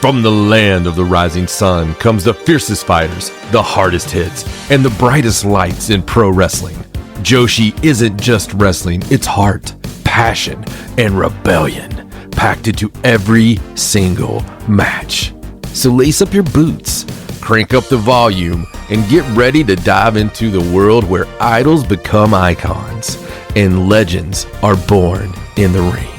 From the land of the rising sun comes the fiercest fighters, the hardest hits, and the brightest lights in pro wrestling. Joshi isn't just wrestling, it's heart, passion, and rebellion, packed into every single match. So lace up your boots, crank up the volume, and get ready to dive into the world where idols become icons and legends are born in the ring.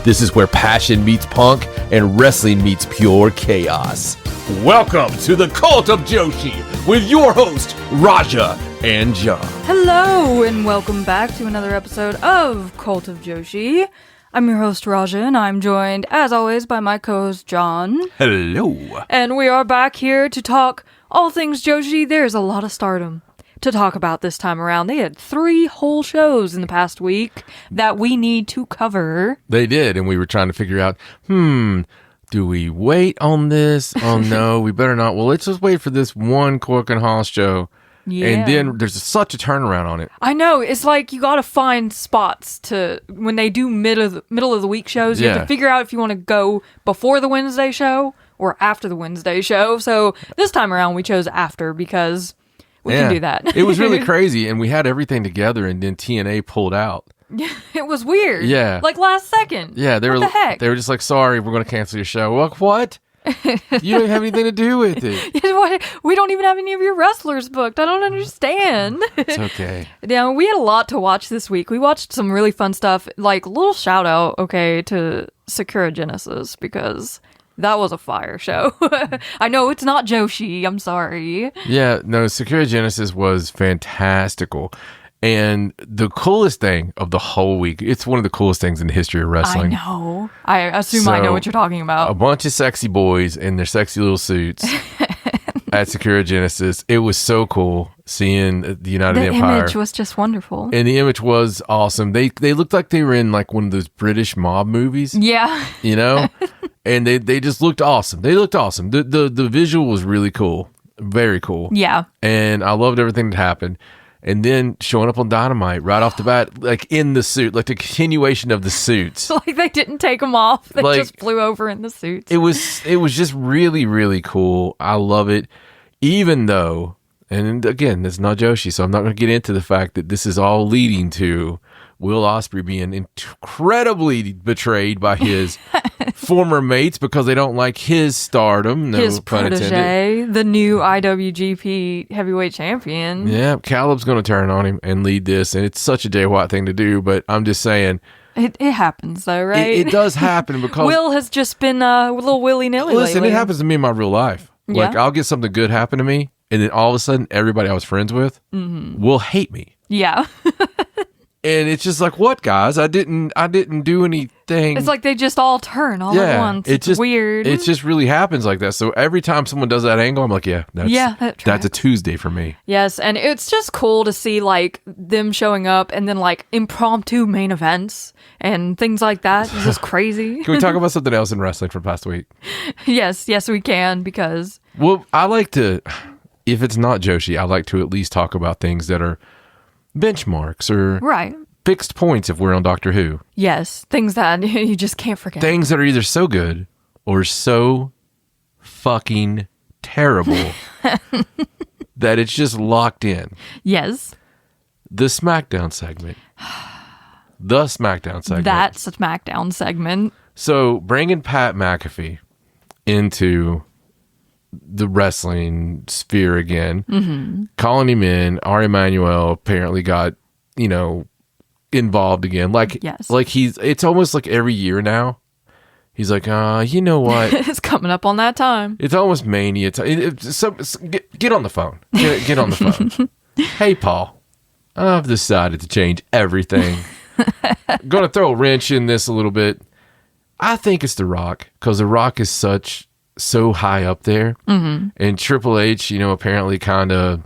This is where passion meets punk and wrestling meets pure chaos. Welcome to the Cult of Joshi with your host, Raja and John. Hello, and welcome back to another episode of Cult of Joshi. I'm your host, Raja, and I'm joined, as always, by my co-host, John. Hello. And we are back here to talk all things Joshi. There's a lot of stardom to talk about this time around. They had 3 whole shows in the past week that we need to cover. They did, and we were trying to figure out, do we wait on this? Oh no, we better not. Well, let's just wait for this one Korakuen Hall show. Yeah. And then there's such a turnaround on it. I know. It's like you got to find spots to, when they do middle of the week shows, you have to figure out if you want to go before the Wednesday show or after the Wednesday show. So this time around we chose after because we can do that. It was really crazy, and we had everything together, and then TNA pulled out. It was weird. Yeah. Like last second. Yeah. What the heck? They were just like, sorry, we're going to cancel your show. Well, what? You don't have anything to do with it. We don't even have any of your wrestlers booked. I don't understand. It's okay. Yeah, we had a lot to watch this week. We watched some really fun stuff. Like, little shout out, to Sakura Genesis, because that was a fire show. I know it's not Joshi. I'm sorry. Yeah, no, Sakura Genesis was fantastical. And the coolest thing of the whole week, it's one of the coolest things in the history of wrestling. I know. I assume I know what you're talking about. A bunch of sexy boys in their sexy little suits at Sakura Genesis. It was so cool seeing the United Empire. The image was just wonderful. And the image was awesome. They looked like they were in like one of those British mob movies. Yeah. You know? And they just looked awesome. They looked awesome. The visual was really cool. Very cool. Yeah. And I loved everything that happened. And then showing up on Dynamite right off the bat, like in the suit, like the continuation of the suits. Like they didn't take them off. They just flew over in the suits. It was just really, really cool. I love it. Even though, and again, it's not Joshi, so I'm not going to get into the fact that this is all leading to Will Ospreay being incredibly betrayed by his former mates because they don't like his stardom. No his pun protege, intended. the new IWGP heavyweight champion. Yeah, Caleb's going to turn on him and lead this, and it's such a Jay White thing to do, but I'm just saying. It happens though, right? It does happen because Will has just been a little willy-nilly listen, lately. it happens to me in my real life. Yeah? Like, I'll get something good happen to me, and then all of a sudden, everybody I was friends with will hate me. Yeah. And it's just like, what, guys? I didn't do anything. It's like they just all turn all at once. It's just weird. It just really happens like that. So every time someone does that angle, I'm like, that's a Tuesday for me. Yes, and it's just cool to see like them showing up and then like impromptu main events and things like that. It's just crazy. Can we talk about something else in wrestling from past week? Yes, we can, because well, I like to, if it's not Joshi, I like to at least talk about things that are benchmarks or fixed points if we're on Doctor Who. Yes, things that you just can't forget. Things that are either so good or so fucking terrible that it's just locked in. Yes. The SmackDown segment. That's a SmackDown segment. So bringing Pat McAfee into the wrestling sphere again, calling him in. Ari Emanuel apparently got, involved again. Like, it's almost like every year now. He's like, you know what? It's coming up on that time. It's almost mania time. Get on the phone. Get on the phone. Hey, Paul, I've decided to change everything. Going to throw a wrench in this a little bit. I think it's The Rock, because The Rock is so high up there. And Triple H, apparently kind of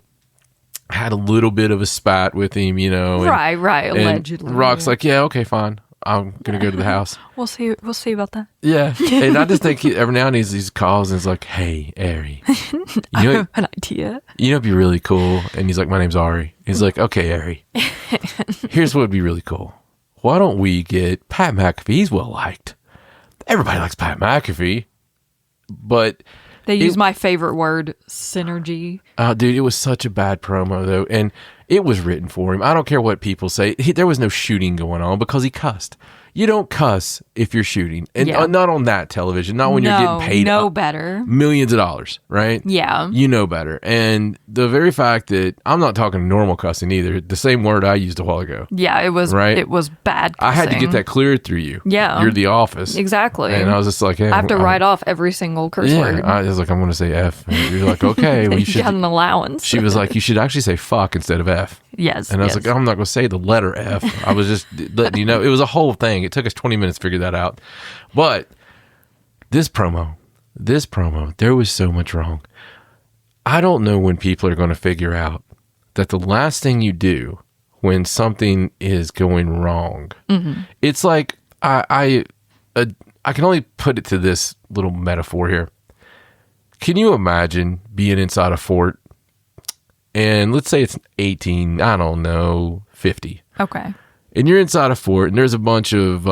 had a little bit of a spat with him, Right, allegedly. Rock's like, yeah, okay, fine. I'm going to go to the house. We'll see about that. Yeah. And I just think every now and then he's calls and he's like, hey, Ari. I have an idea. It'd be really cool. And he's like, my name's Ari. He's like, okay, Ari. Here's what would be really cool. Why don't we get Pat McAfee? He's well liked. Everybody likes Pat McAfee. but they use my favorite word, synergy. Dude, it was such a bad promo though, and it was written for him. I don't care what people say. There was no shooting going on because he cussed. You don't cuss if you're shooting, and not on that television. Not when you're getting paid. Better. Millions of dollars, right? Yeah, you know better. And the very fact that I'm not talking normal cussing either. The same word I used a while ago. Yeah, it was right. It was bad cussing. I had to get that cleared through you. Yeah, you're the office exactly. And I was just like, hey, I have to write off every single curse word. I was like, I'm going to say F. And you're like, okay, well, you should get an allowance. She was like, you should actually say fuck instead of F. Yes. And I was like, I'm not going to say the letter F. I was just letting you know. It was a whole thing. It took us 20 minutes to figure that out. But this promo, there was so much wrong. I don't know when people are going to figure out that the last thing you do when something is going wrong, it's like, I can only put it to this little metaphor here. Can you imagine being inside a fort? And let's say it's 50. Okay. And you're inside a fort and there's a bunch of,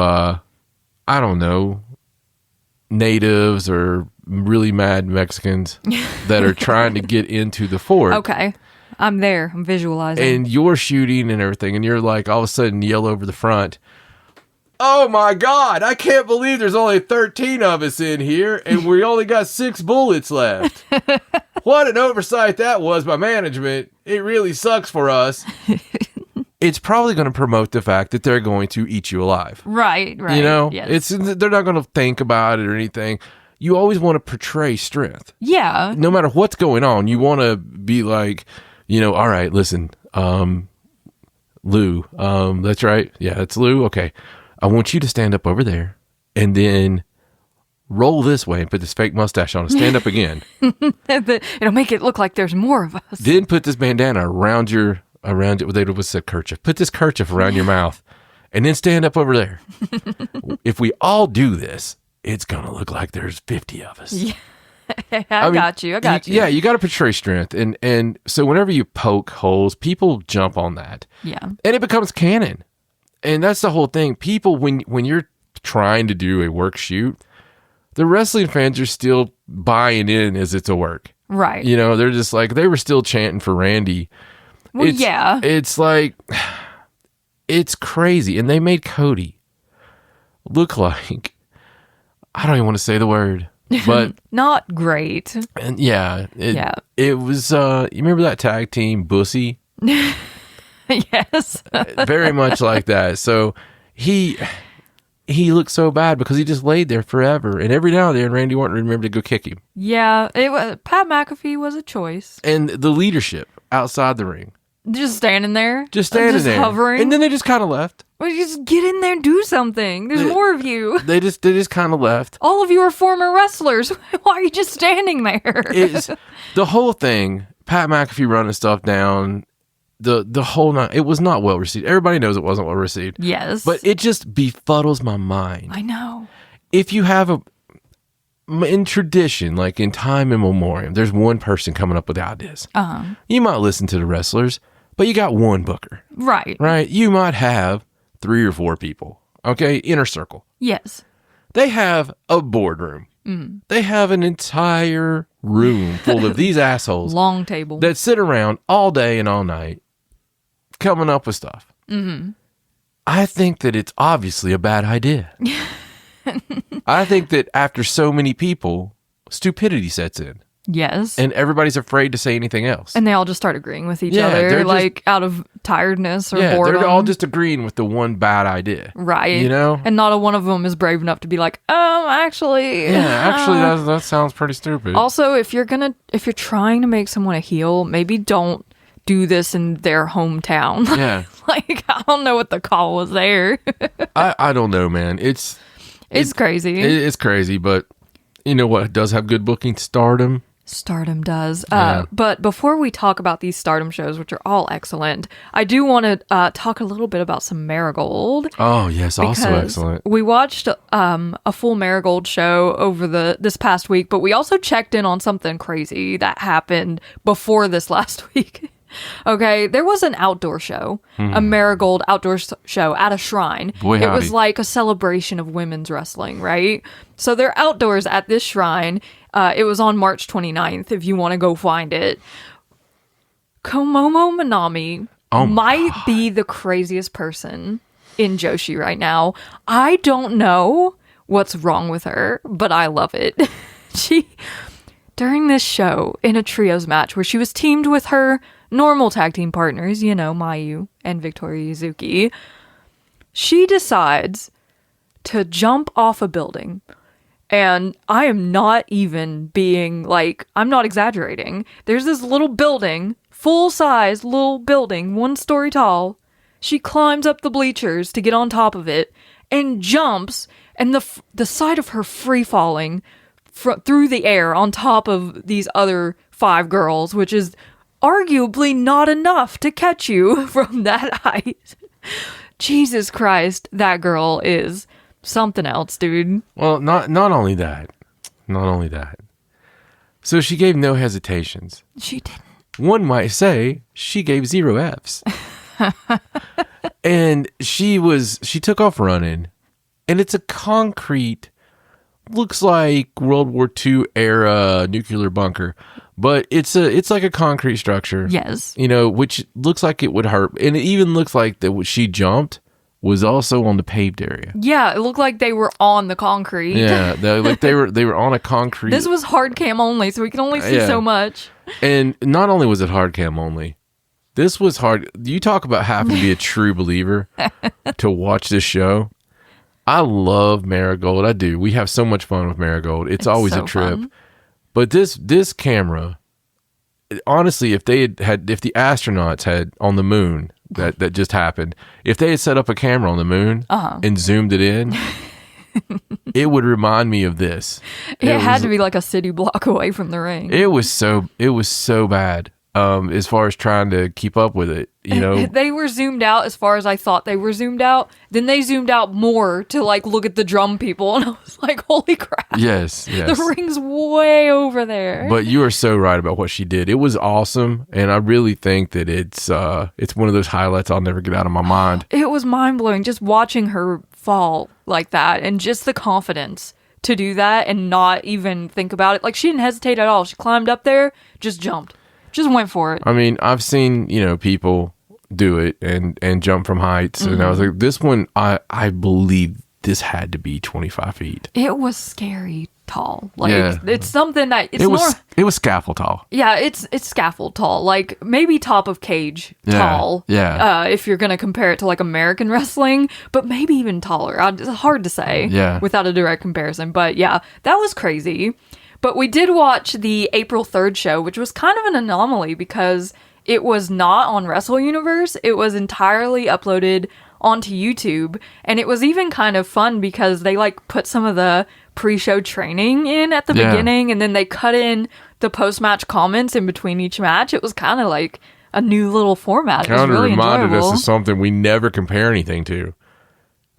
natives or really mad Mexicans that are trying to get into the fort. Okay. I'm there. I'm visualizing. And you're shooting and everything. And you're like, all of a sudden yell over the front, oh my God, I can't believe there's only 13 of us in here and we only got 6 bullets left. What an oversight that was by management. It really sucks for us. It's probably going to promote the fact that they're going to eat you alive. Right. You know, yes. They're not going to think about it or anything. You always want to portray strength. Yeah. No matter what's going on, you want to be like, all right, listen, Lou, that's right. Yeah, that's Lou. Okay. I want you to stand up over there and then roll this way and put this fake mustache on and stand up again. It'll make it look like there's more of us. Then put this bandana around it. They would say kerchief. Put this kerchief around your mouth and then stand up over there. If we all do this, it's going to look like there's 50 of us. Yeah. I got you. Yeah, you got to portray strength. And so whenever you poke holes, people jump on that. Yeah. And it becomes canon. And that's the whole thing. People, when you're trying to do a work shoot, the wrestling fans are still buying in as it's a work. Right. They're just like, they were still chanting for Randy. Well, yeah. It's like, it's crazy. And they made Cody look like, I don't even want to say the word, but not great. And it was, you remember that tag team, Bussy? Yes. Very much like that. So he looked so bad because he just laid there forever. And every now and then, Randy Orton remembered to go kick him. Yeah, Pat McAfee was a choice. And the leadership outside the ring. Just standing there. Just hovering. And then they just kind of left. Well, just get in there and do something. There's more of you. They just kind of left. All of you are former wrestlers. Why are you just standing there? It's the whole thing. Pat McAfee running stuff down. The whole night, it was not well received. Everybody knows it wasn't well received. Yes. But it just befuddles my mind. I know. If you have in tradition, like in time immemorial, there's one person coming up with ideas. Uh-huh. You might listen to the wrestlers, but you got one booker. Right. Right? You might have 3 or 4 people. Okay? Inner circle. Yes. They have a boardroom. Mm. They have an entire room full of these assholes. Long table. That sit around all day and all night coming up with stuff. Mm-hmm. I think that it's obviously a bad idea. I think that after so many people, stupidity sets in. Yes. And everybody's afraid to say anything else. And they all just start agreeing with each other, like out of tiredness or boredom. They're all just agreeing with the one bad idea. Right. You know? And not a one of them is brave enough to be like, actually. Yeah, actually, that sounds pretty stupid. Also, if you're trying to make someone a heel, maybe don't do this in their hometown. Yeah. Like, I don't know what the call was there. I don't know, man. It's crazy. It's crazy, but you know what does have good booking? Stardom. Stardom does. Yeah. But before we talk about these Stardom shows, which are all excellent, I do want to talk a little bit about some Marigold. Oh, yes. Also excellent. We watched a full Marigold show over this past week, but we also checked in on something crazy that happened before this last week. Okay, there was an outdoor show, a Marigold outdoor show at a shrine. Boy, it was like a celebration of women's wrestling, right? So they're outdoors at this shrine. It was on March 29th, if you want to go find it. Komomo Manami might be the craziest person in Joshi right now. I don't know what's wrong with her, but I love it. During this show, in a trios match where she was teamed with her normal tag team partners, you know, Mayu and Victoria Yuzuki, she decides to jump off a building. And I am not even being like, I'm not exaggerating. There's this little building, full-size little building, 1 story tall. She climbs up the bleachers to get on top of it and jumps, and the sight of her free-falling through the air on top of these other 5 girls, which is arguably not enough to catch you from that height. Jesus Christ, that girl is something else, dude. Well, not only that. So she gave no hesitations. She didn't. One might say she gave 0 Fs. And she took off running, and it's a concrete, looks like World War II era nuclear bunker, but it's like a concrete structure. Yes. You know, which looks like it would hurt. And it even looks like that what she jumped was also on the paved area. Yeah, it looked like they were on the concrete. Yeah, they were on a concrete. This was hard cam only, so we can only see so much. And not only was it hard cam only, this was hard. You talk about having to be a true believer to watch this show. I love Marigold. I do. We have so much fun with Marigold. It's always so a trip. Fun. But this camera, honestly, if the astronauts had on the moon that just happened, if they had set up a camera on the moon and zoomed it in, it would remind me of this. It had to be like a city block away from the ring. It was so bad. As far as trying to keep up with it, you know. They were zoomed out as far as I thought they were zoomed out. Then they zoomed out more to like look at the drum people, and I was like, holy crap. Yes. The ring's way over there. But you are so right about what she did. It was awesome, and I really think that it's one of those highlights I'll never get out of my mind. It was mind-blowing just watching her fall like that, and just the confidence to do that and not even think about it. Like, she didn't hesitate at all. She climbed up there, just jumped. Just went for it. I mean, I've seen, you know, people do it and jump from heights. And I was like, this one, I believe this had to be 25 feet. It was scary tall. Like, it's something that... It was scaffold tall. Yeah, it's scaffold tall. Like, maybe top of cage tall. Yeah. If you're going to compare it to, like, American wrestling. But maybe even taller. It's hard to say without a direct comparison. But, yeah, that was crazy. But we did watch the April 3rd show, which was kind of an anomaly because it was not on Wrestle Universe. It was entirely uploaded onto YouTube. And it was even kind of fun because they like put some of the pre-show training in at the beginning, and then they cut in the post-match comments in between each match. It was kind of like a new little format. It was really reminded enjoyable. us of something we never compare anything to.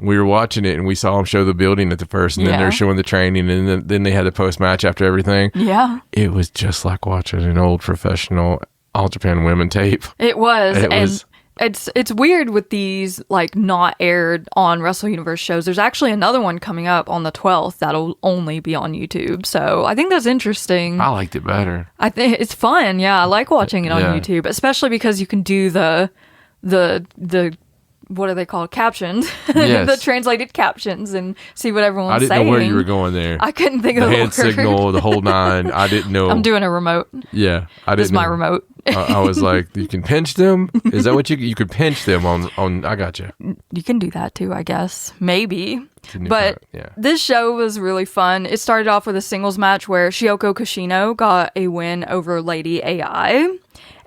We were watching it and we saw them show the building at the first, and then they're showing the training, and then they had the post-match after everything. Yeah. It was just like watching an old professional All Japan Women tape. It was. It's weird with these like not aired on Wrestle Universe shows. There's actually another one coming up on the 12th that'll only be on YouTube. So I think that's interesting. I liked it better. I think it's fun. Yeah, I like watching it on YouTube, especially because you can do the what are they called? Captions. Yes. The translated captions and see what everyone's saying. I didn't know where you were going there. I couldn't think of the hand word. Signal, the whole nine. I didn't know. I'm doing a remote. Yeah. I didn't This is my know. remote. I was like, you can pinch them? Is that what you could pinch them on? I got you. You can do that too, I guess. Maybe. But this show was really fun. It started off with a singles match where Shioko Kashino got a win over Lady AI.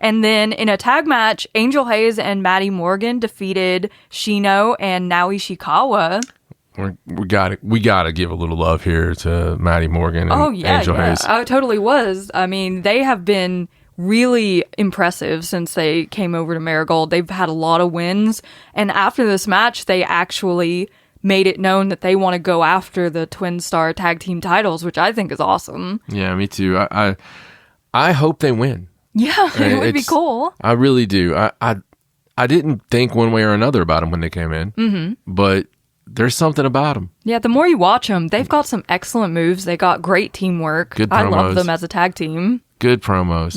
And then in a tag match, Angel Hayes and Maddie Morgan defeated Shino and Naoi Ishikawa. We gotta give a little love here to Maddie Morgan and Angel Hayes. I totally was. I mean, they have been really impressive since they came over to Marigold. They've had a lot of wins. And after this match, they actually made it known that they want to go after the Twin Star tag team titles, which I think is awesome. Yeah, me too. I hope they win. Yeah, it would be cool. I really do. I didn't think one way or another about them when they came in, but there's something about them. Yeah, the more you watch them, they've got some excellent moves. They got great teamwork. Good promos. I love them as a tag team. Good promos.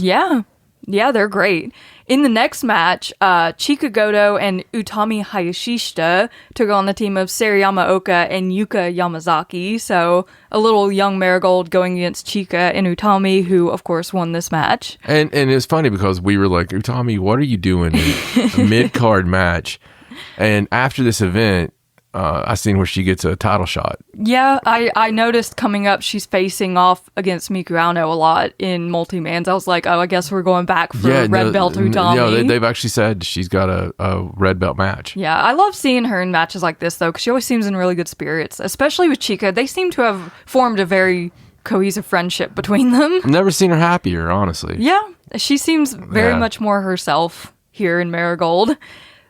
Yeah, they're great. In the next match, Chika Goto and Utami Hayashishita took on the team of Sarayama Oka and Yuka Yamazaki. So a little young Marigold going against Chika and Utami, who of course won this match. And it's funny because we were like, Utami, what are you doing in a mid-card match? And after this event, I seen where she gets a title shot. Yeah, I noticed coming up she's facing off against Miku Ano a lot in multi-mans. I was like, oh, I guess we're going back for red belt Utami. No, they've actually said she's got a red belt match. Yeah, I love seeing her in matches like this, though, because she always seems in really good spirits, especially with Chika. They seem to have formed a very cohesive friendship between them. I've never seen her happier, honestly. Yeah, she seems very much more herself here in Marigold.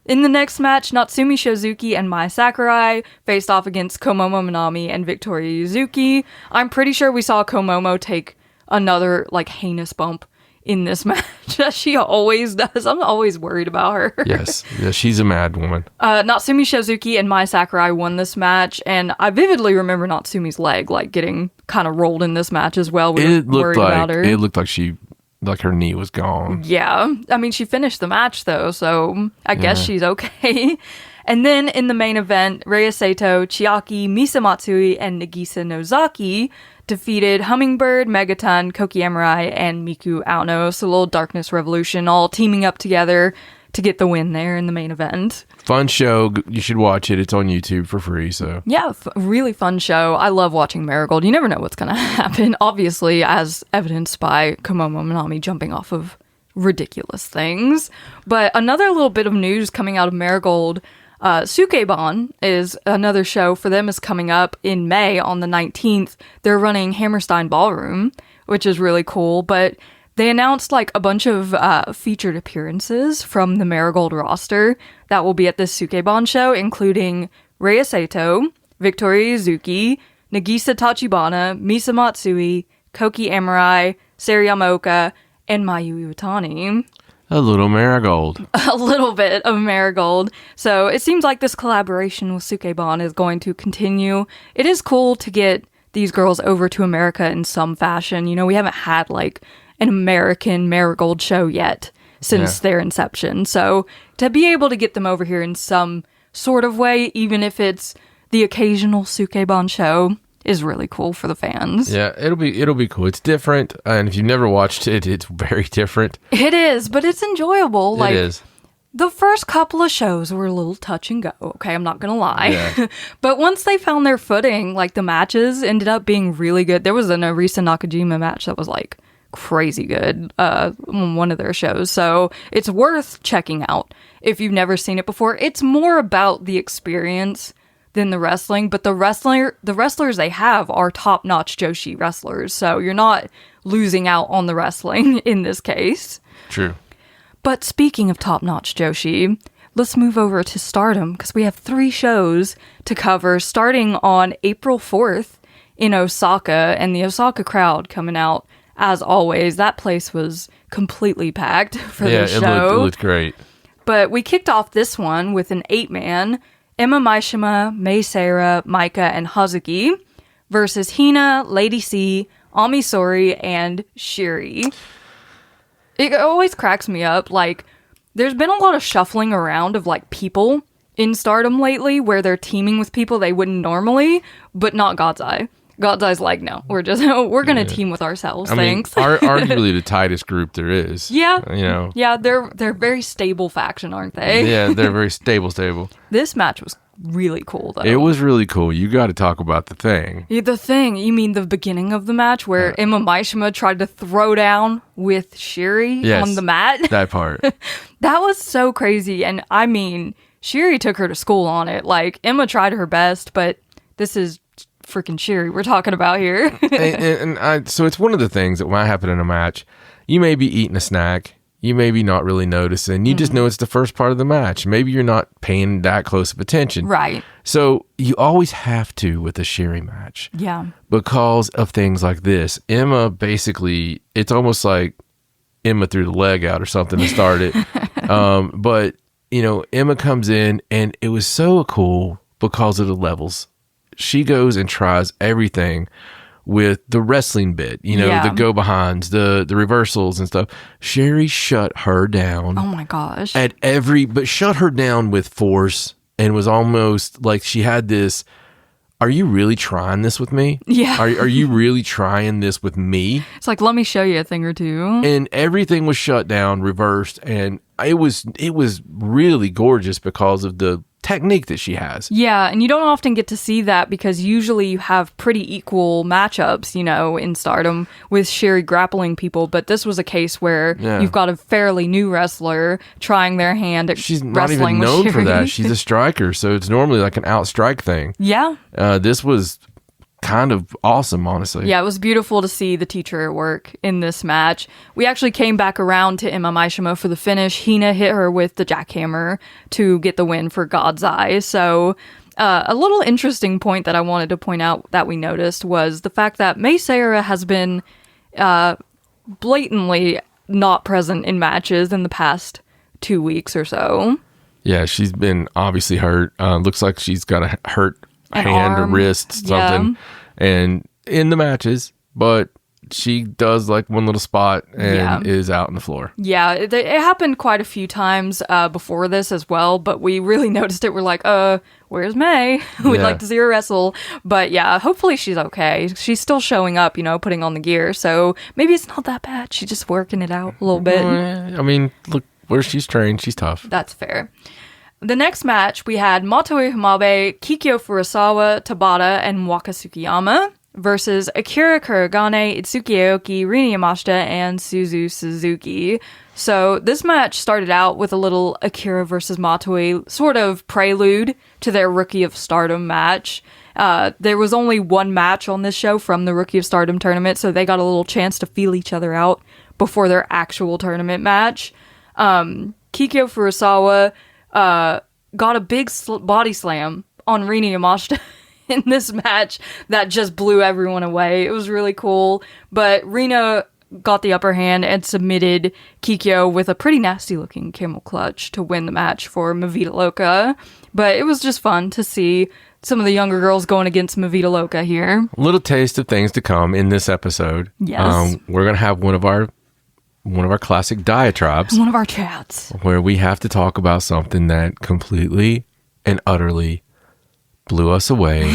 In the next match, Natsumi Shozuki and Mai Sakurai faced off against Komomo Minami and Victoria Yuzuki. I'm pretty sure we saw Komomo take another, heinous bump in this match, as she always does. I'm always worried about her. Yes, she's a mad woman. Natsumi Shozuki and Mai Sakurai won this match, and I vividly remember Natsumi's leg, getting kind of rolled in this match as well. We were worried about her. It looked like her knee was gone. Yeah. I mean, she finished the match, though, so I guess she's okay. And then in the main event, Rhea Sato, Chiaki, Misa Matsui, and Nagisa Nozaki defeated Hummingbird, Megaton, Koki Emerai, and Miku Ano. So a little Darkness Revolution all teaming up together to get the win there in the main event. Fun show. You should watch it. It's on YouTube for free. So yeah, really fun show. I love watching Marigold. You never know what's going to happen, obviously, as evidenced by Komomo Minami jumping off of ridiculous things. But another little bit of news coming out of Marigold, Sukeban is another show for them is coming up in May on the 19th. They're running Hammerstein Ballroom, which is really cool, but they announced a bunch of featured appearances from the Marigold roster that will be at this Sukeban show, including Rhea Sato, Victoria Yuzuki, Nagisa Tachibana, Misa Matsui, Koki Emerai, Sarayama Oka, and Mayu Iwatani. A little Marigold. A little bit of Marigold. So it seems like this collaboration with Sukeban is going to continue. It is cool to get these girls over to America in some fashion. You know, we haven't had an American Marigold show yet since their inception. So to be able to get them over here in some sort of way, even if it's the occasional Sukeban show, is really cool for the fans. Yeah, it'll be cool. It's different, and if you've never watched it, it's very different. It is, but it's enjoyable. It is. The first couple of shows were a little touch and go, okay, I'm not gonna lie. Yeah. But once they found their footing, the matches ended up being really good. There was a Arisa Nakajima match that was crazy good on one of their shows, so it's worth checking out if you've never seen it before. It's more about the experience than the wrestling, but the wrestlers they have are top-notch Joshi wrestlers, so you're not losing out on the wrestling in this case. True. But speaking of top-notch Joshi, let's move over to Stardom, because we have 3 shows to cover, starting on April 4th in Osaka, and the Osaka crowd coming out. As always, that place was completely packed for this show. Yeah, it looked great. But we kicked off this one with an 8-man, Emma Maishima, Mei Seira, Maika, and Hazuki versus Hina, Lady C, Ami Sori, and Shiri. It always cracks me up. There's been a lot of shuffling around of, people in Stardom lately where they're teaming with people they wouldn't normally, but not God's Eye. God's Eye's no, we're gonna team with ourselves. Thanks. Arguably the tightest group there is. Yeah. Yeah, they're a very stable faction, aren't they? Yeah, they're very stable. This match was really cool, though. It was really cool. You got to talk about the thing. Yeah, the thing? You mean the beginning of the match where Emma Maishima tried to throw down with Shiri on the mat? That part. That was so crazy. And I mean, Shiri took her to school on it. Emma tried her best, but this is freaking Shiri we're talking about here. So it's one of the things that might happen in a match. You may be eating a snack. You may be not really noticing. You just know it's the first part of the match. Maybe you're not paying that close of attention. Right. So you always have to with a Shiri match. Yeah. Because of things like this. Emma basically, it's almost like Emma threw the leg out or something to start it. But, Emma comes in, and it was so cool because of the levels. She goes and tries everything with the wrestling bit, the go-behinds, the reversals and stuff. Sherry shut her down. Oh, my gosh. But shut her down with force, and was almost like she had this, are you really trying this with me? Yeah. Are you really trying this with me? It's like, let me show you a thing or two. And everything was shut down, reversed, and it was really gorgeous because of the technique that she has. Yeah, and you don't often get to see that because usually you have pretty equal matchups, in Stardom with Sherry grappling people, but this was a case where you've got a fairly new wrestler trying their hand at She's not wrestling even with known Sherry. for that. She's a striker, so it's normally like an outstrike thing. Yeah. This was kind of awesome, honestly. Yeah, it was beautiful to see the teacher at work in this match. We actually came back around to Emma Maishimo for the finish. Hina hit her with the jackhammer to get the win for God's Eye. So a little interesting point that I wanted to point out that we noticed was the fact that Mei Seira has been blatantly not present in matches in the past 2 weeks or so. Yeah, she's been obviously hurt. Looks like she's got a hurt hand arm. or wrist, something, and in the matches, but she does like one little spot and is out on the floor. Yeah, it happened quite a few times before this as well, but we really noticed it. We're like, where's May? We'd like to see her wrestle. But yeah, hopefully she's okay. She's still showing up, putting on the gear, so maybe it's not that bad. She's just working it out a little bit. I mean, look where she's trained. She's tough. That's fair. The next match, we had Matoe Hamabe, Kikyo Furusawa, Tabata, and Waka Tsukiyama versus Akira Kuragane, Itsuki Aoki, Rin Yamashita, and Suzu Suzuki. So this match started out with a little Akira versus Matoe sort of prelude to their Rookie of Stardom match. There was only one match on this show from the Rookie of Stardom tournament, so they got a little chance to feel each other out before their actual tournament match. Kikyo Furusawa got a big body slam on Rin Yamashita in this match that just blew everyone away. It was really cool, but Rina got the upper hand and submitted Kikyo with a pretty nasty looking camel clutch to win the match for Mavita Loca. But it was just fun to see some of the younger girls going against Mavita Loca here. A little taste of things to come in this episode. Yes. We're going to have one of our classic diatribes. One of our chats. Where we have to talk about something that completely and utterly blew us away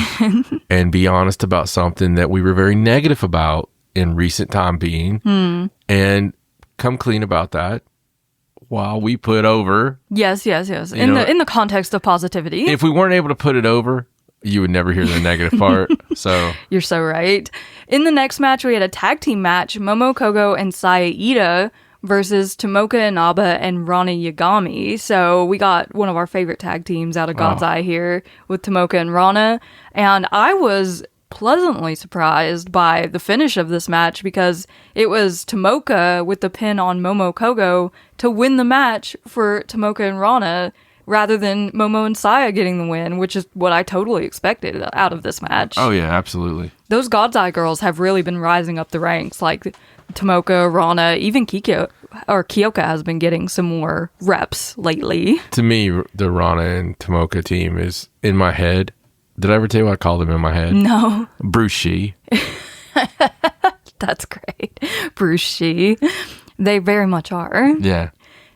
and be honest about something that we were very negative about in recent time being and come clean about that while we put over. Yes. In the context of positivity. If we weren't able to put it over, you would never hear the negative part. So you're so right. In the next match, we had a tag team match, Momo Kogo and Saya Ida versus Tomoka Inaba and Rana Yagami. So we got one of our favorite tag teams out of God's Eye here with Tomoka and Rana. And I was pleasantly surprised by the finish of this match because it was Tomoka with the pin on Momo Kogo to win the match for Tomoka and Rana, rather than Momo and Saya getting the win, which is what I totally expected out of this match. Oh, yeah, absolutely. Those God's Eye girls have really been rising up the ranks, like Tomoka, Rana, even Kyoka has been getting some more reps lately. To me, the Rana and Tomoka team is in my head. Did I ever tell you what I call them in my head? No. Bruce Shee. That's great. Bruce Shee. They very much are. Yeah.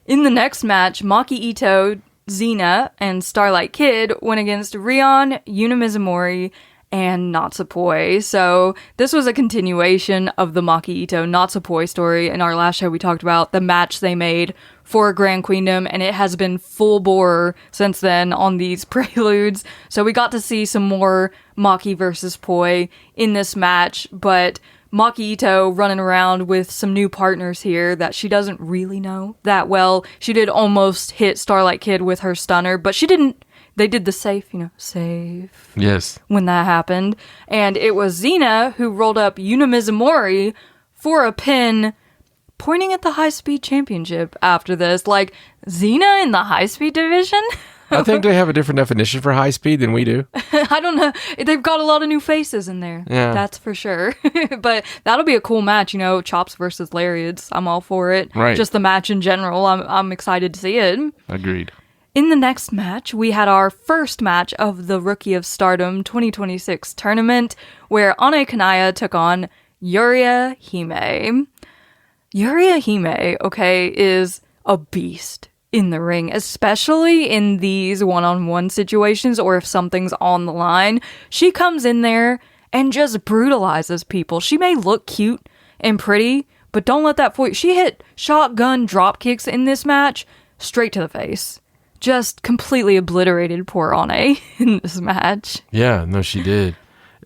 In the next match, Maki Ito, Xena, and Starlight Kid went against Rion, Yuna Mizumori, and Natsupoi. So this was a continuation of the Maki Ito Natsupoi story. In our last show, we talked about the match they made for Grand Queendom, and it has been full bore since then on these preludes. So we got to see some more Maki versus Poi in this match, but Maki Ito running around with some new partners here that she doesn't really know that well. She did almost hit Starlight Kid with her stunner, but she didn't. They did the safe, safe. Yes. When that happened. And it was Xena who rolled up Yuna Mizumori for a pin, pointing at the high speed championship after this. Like, Xena in the high speed division? I think they have a different definition for high speed than we do. I don't know. They've got a lot of new faces in there. Yeah. That's for sure. But that'll be a cool match, chops versus lariats. I'm all for it. Right. Just the match in general. I'm excited to see it. Agreed. In the next match, we had our first match of the Rookie of Stardom 2026 tournament, where Ane Kanaya took on Yuria Hime. Yuria Hime, okay, is a beast in the ring, especially in these one-on-one situations or if something's on the line. She comes in there and just brutalizes people. She may look cute and pretty, but don't let that fool you. She hit shotgun drop kicks in this match straight to the face. Just completely obliterated poor Ane in this match. Yeah, no, she did.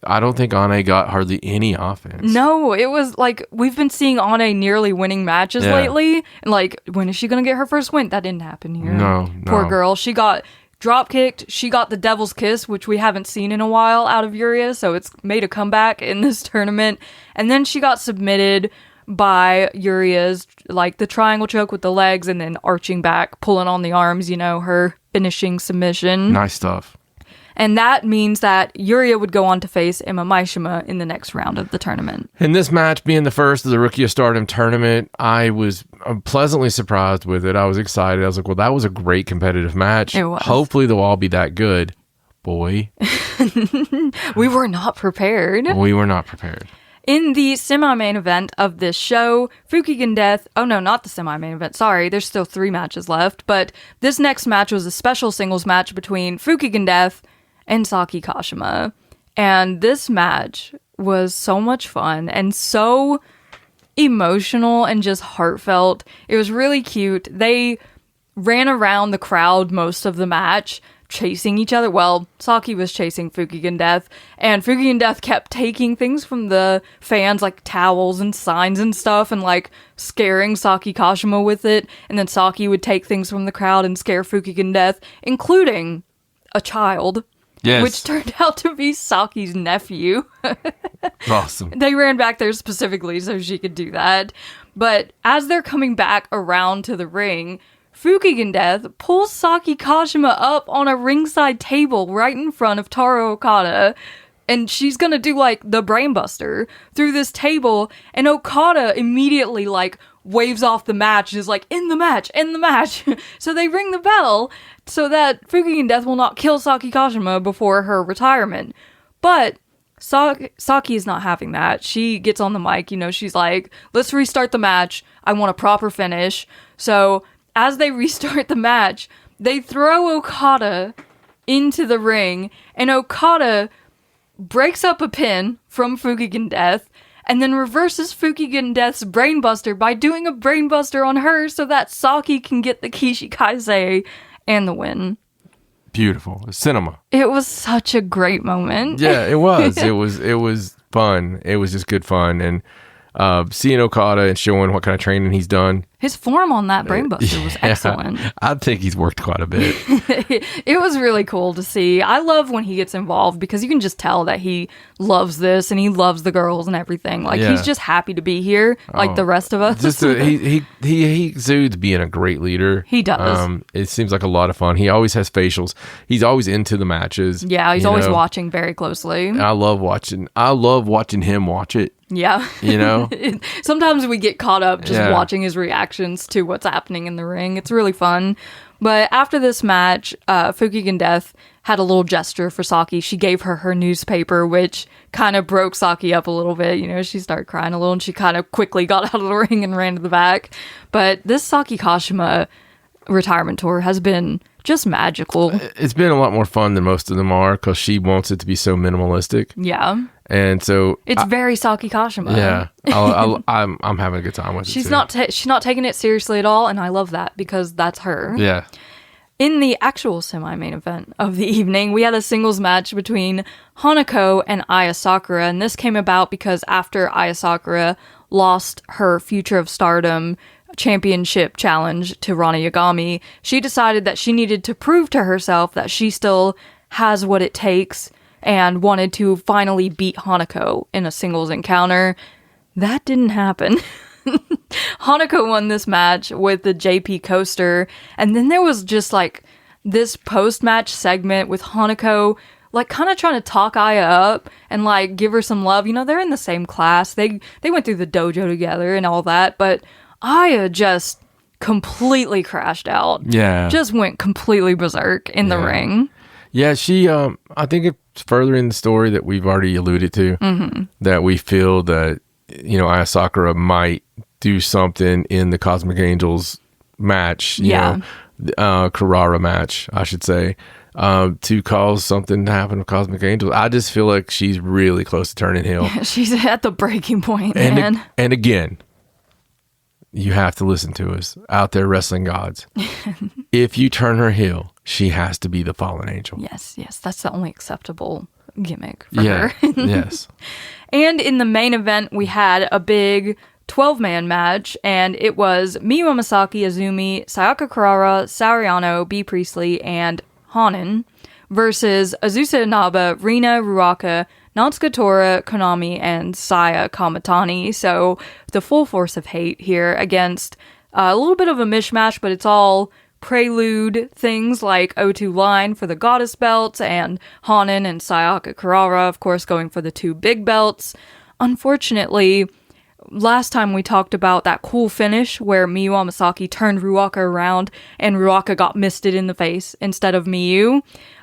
I don't think Ane got hardly any offense. No, it was like, we've been seeing Ane nearly winning matches lately. And like, when is she going to get her first win? That didn't happen here. No. Poor girl. She got drop kicked. She got the Devil's Kiss, which we haven't seen in a while out of Yuria. So it's made a comeback in this tournament. And then she got submitted by Yuria's, like, the triangle choke with the legs and then arching back, pulling on the arms, her finishing submission. Nice stuff. And that means that Yuria would go on to face Emma Maishima in the next round of the tournament. In this match, being the first of the Rookie of Stardom tournament, I was pleasantly surprised with it. I was excited. I was like, well, that was a great competitive match. It was. Hopefully they'll all be that good. Boy. We were not prepared. We were not prepared. In the semi-main event of this show, Fukigen Death... Oh, no, not the semi-main event. Sorry, there's still 3 matches left. But this next match was a special singles match between Fukigen Death and Saki Kashima. And this match was so much fun and so emotional and just heartfelt. It was really cute. They ran around the crowd most of the match, chasing each other. Well, Saki was chasing Fukigen Death, and Fukigen Death kept taking things from the fans, like towels and signs and stuff, and like scaring Saki Kashima with it. And then Saki would take things from the crowd and scare Fukigen Death, including a child. Yes. Which turned out to be Saki's nephew. Awesome. They ran back there specifically so she could do that. But as they're coming back around to the ring, Fukigen Death pulls Saki Kashima up on a ringside table right in front of Taro Okada. And she's gonna do, like, the brainbuster through this table. And Okada immediately, like, waves off the match and is like, in the match. So they ring the bell so that Fukigen Death will not kill Saki Kashima before her retirement. But Saki is not having that. She gets on the mic, she's like, let's restart the match. I want a proper finish. So as they restart the match, they throw Okada into the ring, and Okada breaks up a pin from Fukigen Death, and then reverses Fukigen Death's brainbuster by doing a brainbuster on her so that Saki can get the Kishi Kaisei and the win. Beautiful. Cinema. It was such a great moment. Yeah, it was. It was fun. It was just good fun. And seeing Okada and showing what kind of training he's done. His form on that brainbuster was excellent. I think he's worked quite a bit. It was really cool to see. I love when he gets involved because you can just tell that he loves this and he loves the girls and everything. Like, he's just happy to be here, like the rest of us. He exudes being a great leader. He does. It seems like a lot of fun. He always has facials. He's always into the matches. Yeah, he's always watching very closely. I love watching him watch it. Yeah. Sometimes we get caught up just watching his reactions to what's happening in the ring. It's really fun. But after this match, Fukigen Death had a little gesture for Saki. She gave her newspaper, which kind of broke Saki up a little bit. She started crying a little, and she kind of quickly got out of the ring and ran to the back. But this Saki Kashima retirement tour has been just magical. It's been a lot more fun than most of them are because she wants it to be so minimalistic. Yeah. And so it's very Saki Kashima. Yeah, I'm having a good time with it. She's not taking it seriously at all, and I love that because that's her. Yeah. In the actual semi-main event of the evening, we had a singles match between Hanako and Aya Sakura, and this came about because after Aya Sakura lost her Future of Stardom championship challenge to Rana Yagami, she decided that she needed to prove to herself that she still has what it takes and wanted to finally beat Hanako in a singles encounter. That didn't happen. Hanako won this match with the JP coaster, and then there was just like this post-match segment with Hanako, like, kind of trying to talk Aya up and, like, give her some love. You know, they're in the same class. They went through the dojo together and all that, but Aya just completely crashed out. Yeah. Just went completely berserk in the ring. Yeah, she, I think it's further in the story that we've already alluded to, that we feel that, you know, Aya Sakura might do something in the Cosmic Angels match, you know, Carrara match, I should say, to cause something to happen with Cosmic Angels. I just feel like she's really close to turning heel. She's at the breaking point, man. And again, you have to listen to us out there, wrestling gods. If you turn her heel, she has to be the fallen angel. Yes, that's the only acceptable gimmick for her. Yes. And in the main event, we had a big 12-man match, and it was Miyu Amasaki, Azumi, Sayaka Kurara, Saoriano, B. Priestley, and Hanan versus Azusa Inaba, Rina Ruaka, Natsuka Tora, Konami, and Saya Kamatani. So the full force of hate here against a little bit of a mishmash, but it's all prelude things like O2 line for the goddess belts, and Hanan and Sayaka Kurara, of course, going for the 2 big belts. Unfortunately, last time we talked about that cool finish where Miyu Amasaki turned Ruaka around and Ruaka got misted in the face instead of Miyu.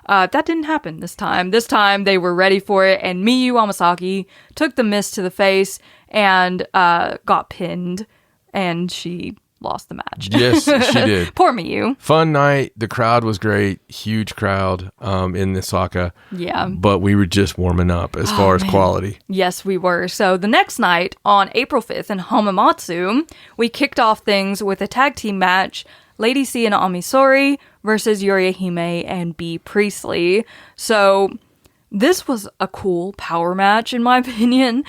That didn't happen this time. This time they were ready for it, and Miyu Amasaki took the mist to the face and got pinned, and she lost the match. Yes, she did. Poor Miyu. Fun night. The crowd was great. Huge crowd in Osaka. Yeah. But we were just warming up as far as quality. Yes, we were. So the next night, on April 5th in Hamamatsu, we kicked off things with a tag team match, Lady C and Amisori versus Yuria Hime and B. Priestley. So this was a cool power match, in my opinion.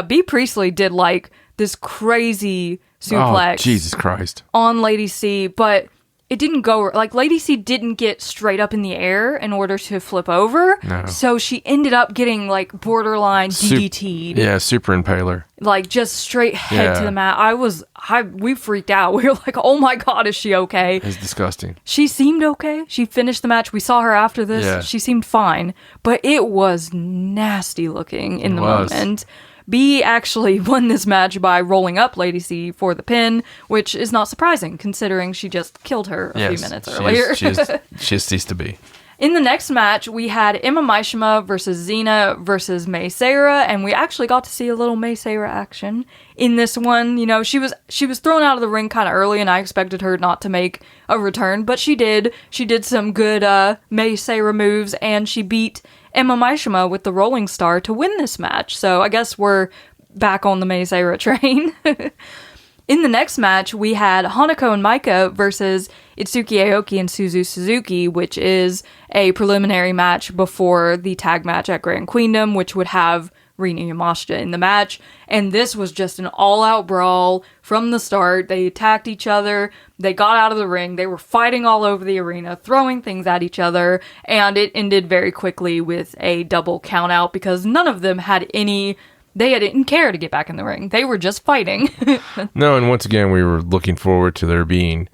B. Priestley did, like, this crazy suplex. Oh, Jesus Christ. On Lady C, but it didn't go, like, Lady C didn't get straight up in the air in order to flip over. No. So she ended up getting, like, borderline DDT'd. Yeah, super impaler. Like, just straight head to the mat. We freaked out. We were like, oh my God, is she okay? It's disgusting. She seemed okay. She finished the match. We saw her after this. Yeah. She seemed fine. But it was nasty looking in the moment. B actually won this match by rolling up Lady C for the pin, which is not surprising considering she just killed her a few minutes earlier. She just ceased to be. In the next match, we had Emma Maishima versus Xena versus Mei Seira, and we actually got to see a little Mei Seira action in this one. You know, she was thrown out of the ring kind of early, and I expected her not to make a return, but she did. She did some good Mei Seira moves, and she beat Emma Maishima with the Rolling Star to win this match. So I guess we're back on the Mei Seira train. In the next match, we had Hanako and Maika versus Itsuki Aoki and Suzu Suzuki, which is a preliminary match before the tag match at Grand Queendom, which would have Rina Yamashita in the match. And this was just an all-out brawl from the start. They attacked each other. They got out of the ring. They were fighting all over the arena, throwing things at each other. And it ended very quickly with a double countout because none of them had any... They didn't care to get back in the ring. They were just fighting. No, and once again, we were looking forward to there being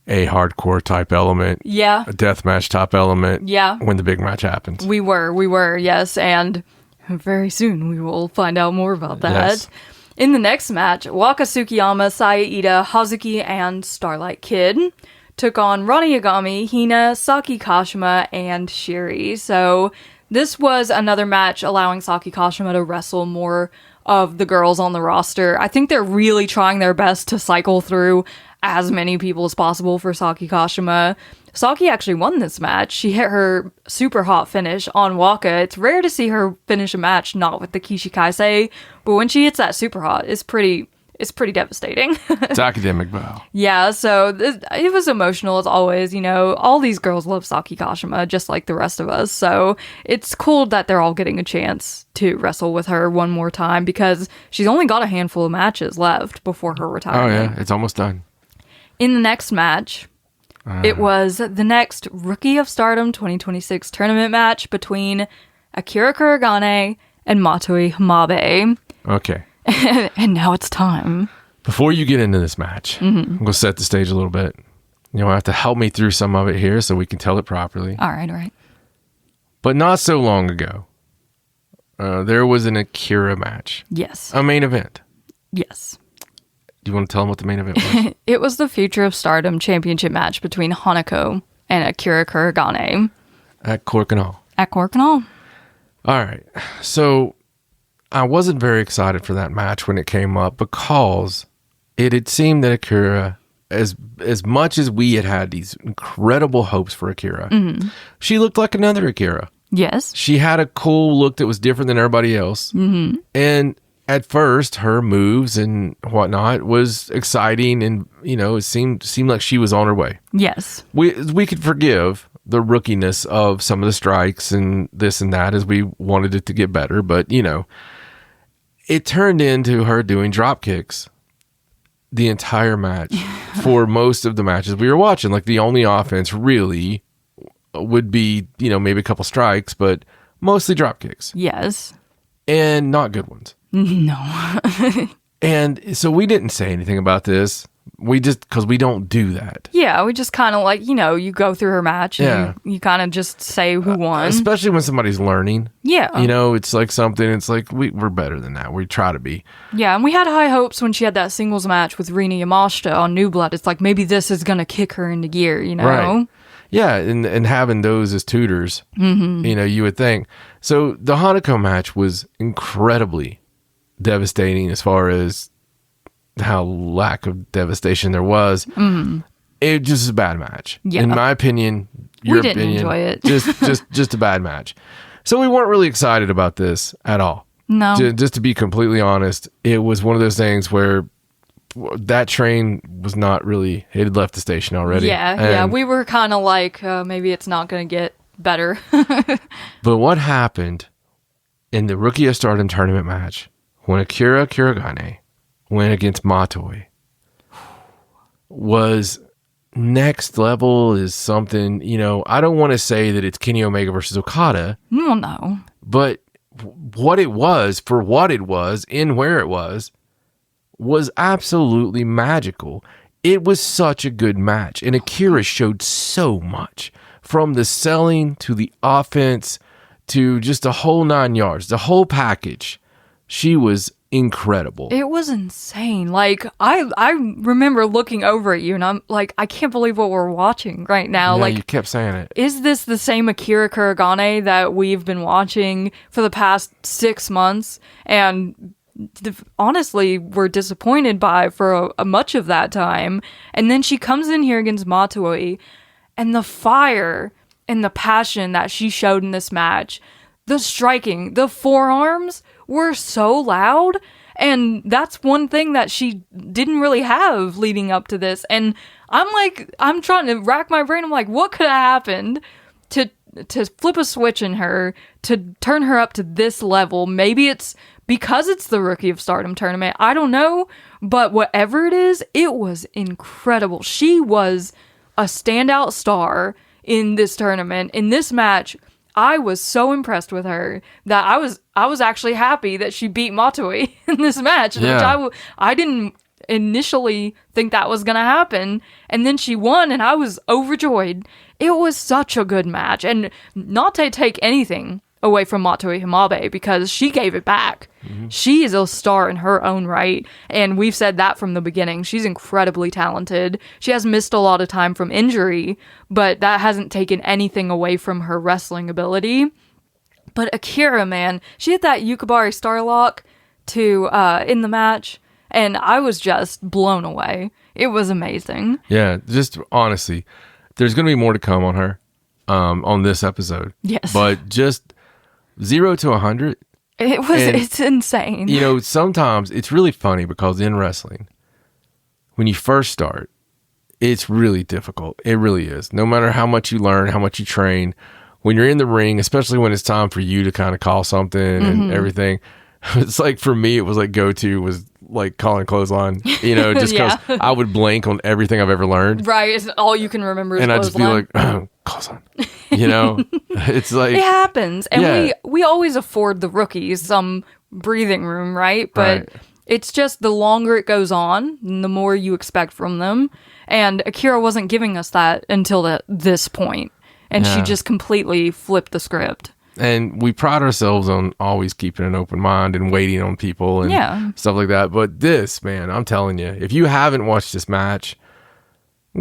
a hardcore type element. Yeah. A deathmatch type element. Yeah. When the big match happens. We were, yes. And very soon we will find out more about that. Yes. In the next match, Waka Tsukiyama, Saya Ida, Hazuki, and Starlight Kid took on Rani Yagami, Hina, Saki Kashima, and Shiri. So... this was another match allowing Saki Kashima to wrestle more of the girls on the roster. I think they're really trying their best to cycle through as many people as possible for Saki Kashima. Saki actually won this match. She hit her super hot finish on Waka. It's rare to see her finish a match not with the Kishi Kaisei, but when she hits that super hot, it's pretty devastating. It's academic bow. Yeah, so it was emotional as always. You know, all these girls love Saki Kashima just like the rest of us. So it's cool that they're all getting a chance to wrestle with her one more time because she's only got a handful of matches left before her retirement. Oh yeah, it's almost done. In the next match, it was the next Rookie of Stardom 2026 tournament match between Akira Kuragane and Matoi Hamabe. Okay. And now it's time. Before you get into this match, I'm going to set the stage a little bit. You'll have to help me through some of it here so we can tell it properly. All right. But not so long ago, there was an Akira match. Yes. A main event. Yes. Do you want to tell them what the main event was? It was the Future of Stardom championship match between Hanako and Akira Kuragane. At Korakuen Hall. At Korakuen Hall. All right. So I wasn't very excited for that match when it came up because it had seemed that Akira, as much as we had these incredible hopes for Akira, she looked like another Akira. Yes. She had a cool look that was different than everybody else. Mm-hmm. And at first, her moves and whatnot was exciting, and it seemed like she was on her way. Yes. We could forgive the rookiness of some of the strikes and this and that as we wanted it to get better, but it turned into her doing drop kicks the entire match for most of the matches we were watching. Like, the only offense really would be, maybe a couple strikes, but mostly drop kicks. Yes. And not good ones. No. And so we didn't say anything about this. We just, because we don't do that. Yeah, we just kind of you go through her match and you kind of just say who won. Especially when somebody's learning. Yeah. It's like something, it's like we're better than that. We try to be. Yeah, and we had high hopes when she had that singles match with Rina Yamashita on New Blood. It's like, maybe this is going to kick her into gear, Right. Yeah, and having those as tutors, you would think. So the Hanako match was incredibly devastating as far as how lack of devastation there was. It just is a bad match. Yeah. In my opinion, we didn't enjoy it. just a bad match. So we weren't really excited about this at all. No. Just to be completely honest, it was one of those things where that train was not really, it had left the station already. Yeah, we were kind of like, maybe it's not going to get better. But what happened in the Rookie of Stardom tournament match when Akira Kuragane went against Matoi was next level. Is something, I don't want to say that it's Kenny Omega versus Okada. No. But what it was, for what it was, and where it was absolutely magical. It was such a good match, and Akira showed so much, from the selling to the offense to just the whole 9 yards, the whole package. She was incredible. It was insane. Like, I remember looking over at you, and I'm like, I can't believe what we're watching right now. Yeah, like, you kept saying it. Is this the same Akira Kuragane that we've been watching for the past 6 months? And honestly, we're disappointed by for much of that time. And then she comes in here against Matoi, and the fire and the passion that she showed in this match, the striking, the forearms were so loud. And that's one thing that she didn't really have leading up to this. And I'm trying to rack my brain. I'm like, what could have happened to flip a switch in her, to turn her up to this level? Maybe it's because it's the Rookie of Stardom tournament. I don't know. But whatever it is, it was incredible. She was a standout star in this tournament. In this match, I was so impressed with her that I was actually happy that she beat Matoi in this match, which I didn't initially think that was going to happen. And then she won, and I was overjoyed. It was such a good match. And not to take anything away from Matoi Hamabe, because she gave it back. Mm-hmm. She is a star in her own right, and we've said that from the beginning. She's incredibly talented. She has missed a lot of time from injury, but that hasn't taken anything away from her wrestling ability. But Akira, man, she hit that Yukabari Starlock in the match, and I was just blown away. It was amazing. Yeah, just honestly, there's going to be more to come on her on this episode. Yes. But just 0 to 100. It's insane. Sometimes it's really funny because in wrestling, when you first start, it's really difficult. It really is. No matter how much you learn, how much you train, when you're in the ring, especially when it's time for you to kind of call something and everything, it's like, for me, it was like go-to was like calling clothesline, just because I would blank on everything I've ever learned. Right. It's all you can remember is clothesline. And I'd just be like, clothesline. It's like, it happens. And we always afford the rookies some breathing room, right? But It's just the longer it goes on, the more you expect from them. And Akira wasn't giving us that until this point. And she just completely flipped the script. And we pride ourselves on always keeping an open mind and waiting on people and stuff like that. But this, man, I'm telling you, if you haven't watched this match,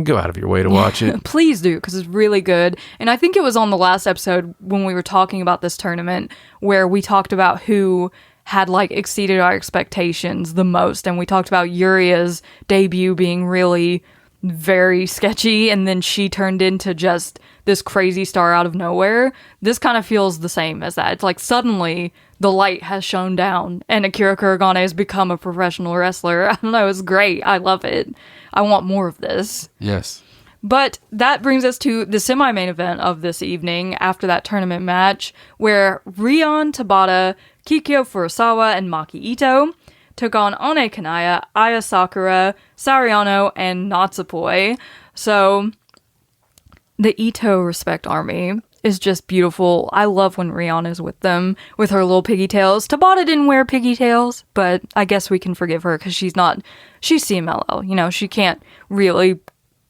go out of your way to watch it. Please do, because it's really good. And I think it was on the last episode when we were talking about this tournament where we talked about who had like exceeded our expectations the most. And we talked about Yuria's debut being really very sketchy, and then she turned into just this crazy star out of nowhere. This kind of feels the same as that. It's like suddenly the light has shone down and Akira Kuragane has become a professional wrestler. I don't know, it's great. I love it. I want more of this. Yes. But that brings us to the semi-main event of this evening after that tournament match where Rion Tabata, Kikyo Furusawa, and Maki Ito took on One Kanaya, Aya Sakura, Sariano, and Natsupoi. So, the Ito Respect Army is just beautiful. I love when Rion is with them, with her little piggy tails. Tabata didn't wear piggy tails, but I guess we can forgive her because she's CMLL. You know, she can't really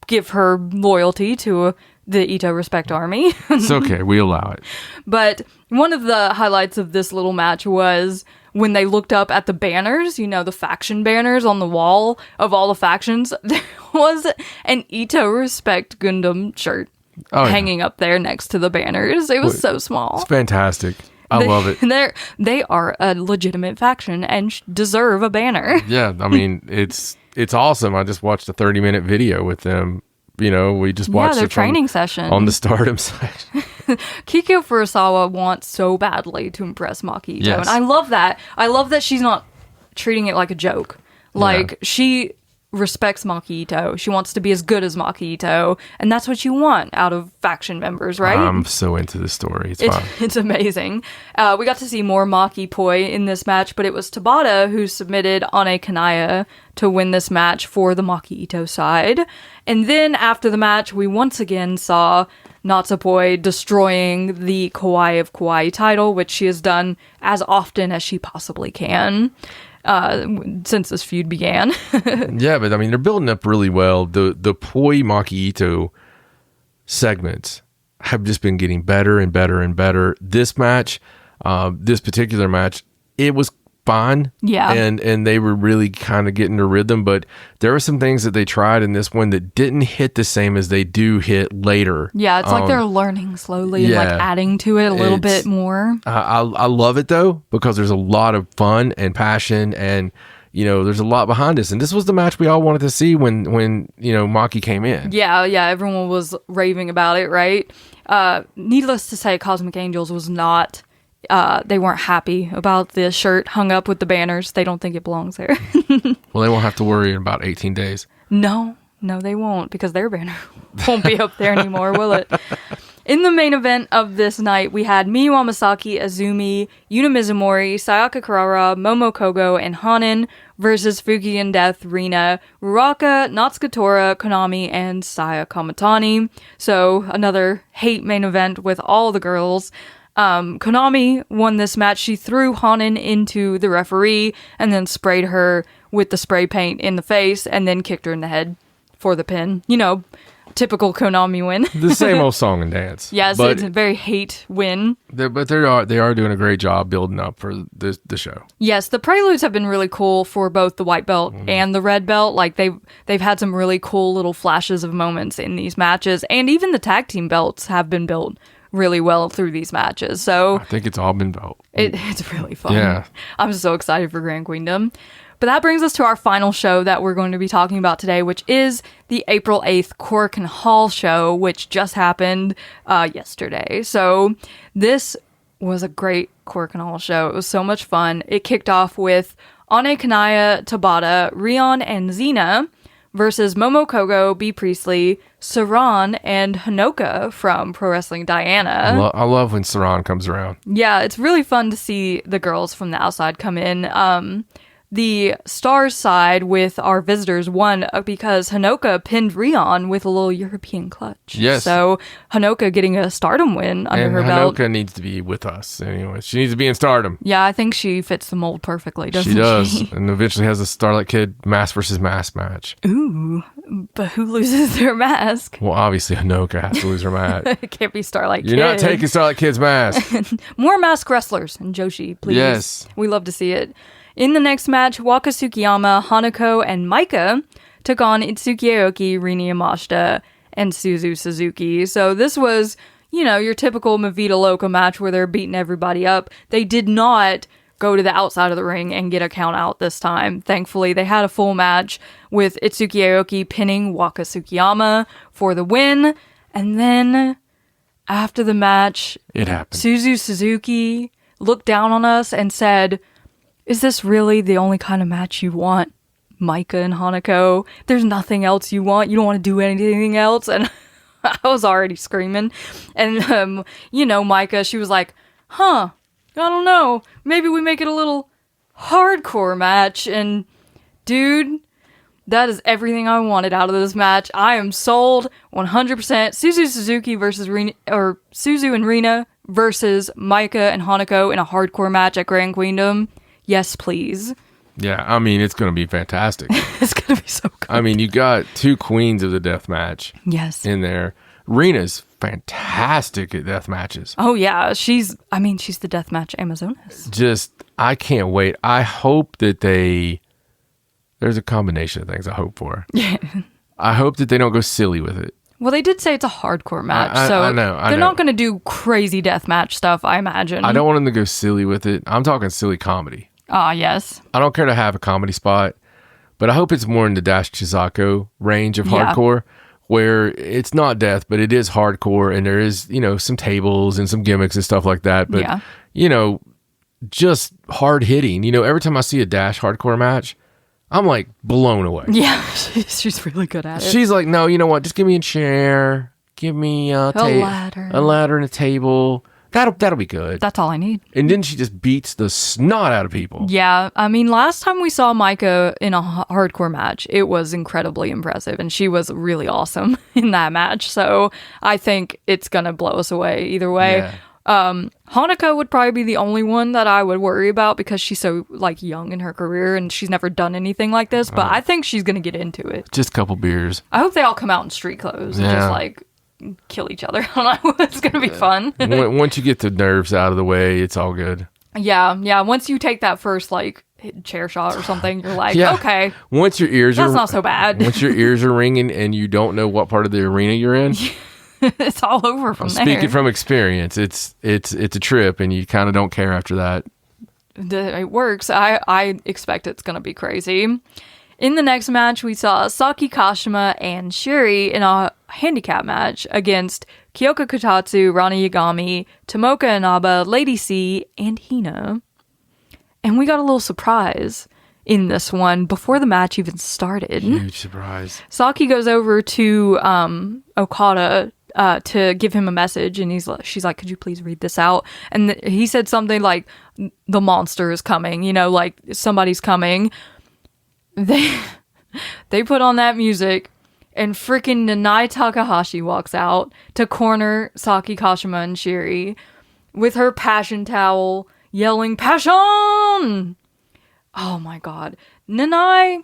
give her loyalty to the Ito Respect Army. It's okay, we allow it. But one of the highlights of this little match was when they looked up at the banners, you know, the faction banners on the wall of all the factions, there was an Ito Respect Gundam shirt hanging up there next to the banners. It was so small. It's fantastic. I love it. They are a legitimate faction and deserve a banner. Yeah, I mean, it's awesome. I just watched a 30-minute video with them. You know, we just watched their training session on the Stardom site. Kikyo Furusawa wants so badly to impress Maki Ito, and I love that. I love that she's not treating it like a joke. Like, she respects Maki Ito. She wants to be as good as Maki Ito, and that's what you want out of faction members, right? I'm so into this story. It's fun. It's amazing. We got to see more Maki Poi in this match, but it was Tabata who submitted One Kanaya to win this match for the Maki Ito side. And then after the match, we once again saw Natsupoi destroying the Kawaii of Kawaii title, which she has done as often as she possibly can since this feud began. Yeah, but I mean, they're building up really well. The Poi Maki Ito segments have just been getting better and better and better. This match, this particular match, it was fine. Yeah. And they were really kind of getting their rhythm, but there were some things that they tried in this one that didn't hit the same as they do hit later. Yeah, it's like they're learning slowly and like adding to it a little bit more. I love it though, because there's a lot of fun and passion, and you know, there's a lot behind this. And this was the match we all wanted to see when you know, Maki came in. Yeah, everyone was raving about it, right? Needless to say, Cosmic Angels was not they weren't happy about the shirt hung up with the banners. They don't think it belongs there. Well, they won't have to worry in about 18 days. No, they won't, because their banner won't be up there anymore, will it? In the main event of this night, we had Miyu Amasaki, Azumi, Yuna Mizumori, Sayaka Kurara, Momo Kogo, and Hanan versus Fukigen Death, Rina, Ruraka, Natsuka Tora, Konami, and Saya Kamatani. So, another hate main event with all the girls. Konami won this match. She threw Hanan into the referee and then sprayed her with the spray paint in the face and then kicked her in the head for the pin. You know, typical Konami win. The same old song and dance. Yes, it's a very hate win. But they are doing a great job building up for the show. Yes, the preludes have been really cool for both the white belt and the red belt. Like they've had some really cool little flashes of moments in these matches, and even the tag team belts have been built really well through these matches. So I think it's all been built. It's really fun. Yeah. I'm so excited for Grand Queendom. But that brings us to our final show that we're going to be talking about today, which is the April 8th Korakuen Hall show, which just happened yesterday. So this was a great Korakuen Hall show. It was so much fun. It kicked off with One Kanaya, Tabata, Rion, and Xena versus Momo Kogo, B. Priestley, Saran, and Hanoka from Pro Wrestling Diana. I love when Saran comes around. Yeah, it's really fun to see the girls from the outside come in. the Stars side with our visitors won because Hanoka pinned Rion with a little European clutch. Yes. So Hanoka getting a Stardom win under her belt. Hanoka needs to be with us anyway. She needs to be in Stardom. Yeah, I think she fits the mold perfectly, doesn't she? She does. And eventually has a Starlight Kid mask versus mask match. Ooh, but who loses their mask? Well, obviously Hanoka has to lose her mask. It can't be Starlight Kid. You're not taking Starlight Kid's mask. More mask wrestlers in Joshi, please. Yes. We love to see it. In the next match, Waka Tsukiyama, Hanako, and Maika took on Itsuki Aoki, Rini Yamashita, and Suzu Suzuki. So this was, your typical Mavita Loca match where they're beating everybody up. They did not go to the outside of the ring and get a count out this time. Thankfully, they had a full match with Itsuki Aoki pinning Waka Tsukiyama for the win. And then, after the match, It happened. Suzu Suzuki looked down on us and said, "Is this really the only kind of match you want, Maika and Hanako? There's nothing else you want? You don't want to do anything else?" And I was already screaming. And, Maika, she was like, I don't know. Maybe we make it a little hardcore match. And, dude, that is everything I wanted out of this match. I am sold 100%. Suzu Suzuki versus Suzu and Rina versus Maika and Hanako in a hardcore match at Grand Queendom. Yes, please. Yeah, I mean, it's going to be fantastic. It's going to be so good. I mean, you got two queens of the death match in there. Rena's fantastic at death matches. Oh, yeah. She's the deathmatch Amazonas. I can't wait. I hope that there's a combination of things I hope for. Yeah. I hope that they don't go silly with it. Well, they did say it's a hardcore match, I know. They're not going to do crazy deathmatch stuff, I imagine. I don't want them to go silly with it. I'm talking silly comedy. Ah, yes. I don't care to have a comedy spot, but I hope it's more in the Dash Chisako range of hardcore, where it's not death, but it is hardcore, and there is, some tables and some gimmicks and stuff like that. But, just hard hitting. Every time I see a Dash hardcore match, I'm like blown away. Yeah, she's really good at it. She's like, no, you know what? Just give me a chair. Give me a ladder and a table. That'll be good. That's all I need. And then she just beats the snot out of people. Yeah, I mean, last time we saw Maika in a hardcore match, it was incredibly impressive, and she was really awesome in that match. So I think it's gonna blow us away either way. Yeah. Hanako would probably be the only one that I would worry about because she's so young in her career and she's never done anything like this. But I think she's gonna get into it. Just a couple beers. I hope they all come out in street clothes and just kill each other. I don't know. It's gonna be fun. Once you get the nerves out of the way, it's all good. Yeah. Once you take that first chair shot or something, you're like, okay. Once your ears that's not so bad. Once your ears are ringing and you don't know what part of the arena you're in. It's all over from there. Speaking from experience, it's a trip, and you kind of don't care after that. It works. I expect it's going to be crazy. In the next match, we saw Saki Kashima and Shuri in a handicap match against Kyoka Kotatsu, Rana Yagami, Tomoka Inaba, Lady C, and Hina. And we got a little surprise in this one before the match even started. Huge surprise. Saki goes over to Okada to give him a message, and she's like, "Could you please read this out?" And he said something like, "The monster is coming," somebody's coming. They put on that music, and freaking Nanai Takahashi walks out to corner Saki Kashima and Shuri with her passion towel, yelling, "Passion!" Oh my god. Nanai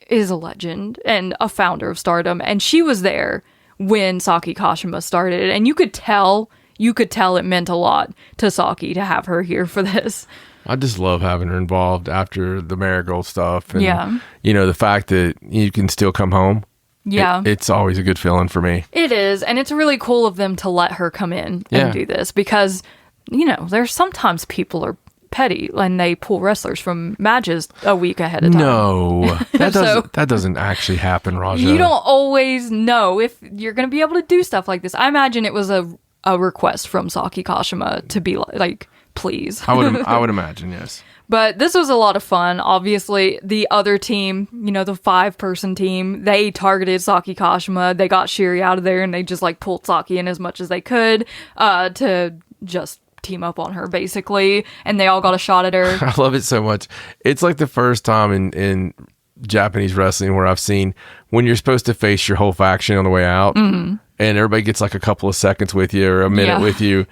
is a legend and a founder of Stardom, and she was there when Saki Kashima started, and you could tell it meant a lot to Saki to have her here for this. I just love having her involved after the Marigold stuff. And, yeah. The fact that you can still come home. Yeah. It's always a good feeling for me. It is, and it's really cool of them to let her come in and do this because, there's sometimes people are petty and they pull wrestlers from matches a week ahead of time. No, that doesn't actually happen, Raja. You don't always know if you're going to be able to do stuff like this. I imagine it was a request from Saki Kashima to be like, please. I would imagine, yes. But this was a lot of fun. Obviously, the other team, the 5-person team, they targeted Saki Kashima. They got Shuri out of there, and they just pulled Saki in as much as they could to just team up on her, basically, and they all got a shot at her. I love it so much. It's like the first time in Japanese wrestling where I've seen when you're supposed to face your whole faction on the way out, and everybody gets like a couple of seconds with you or a minute with you.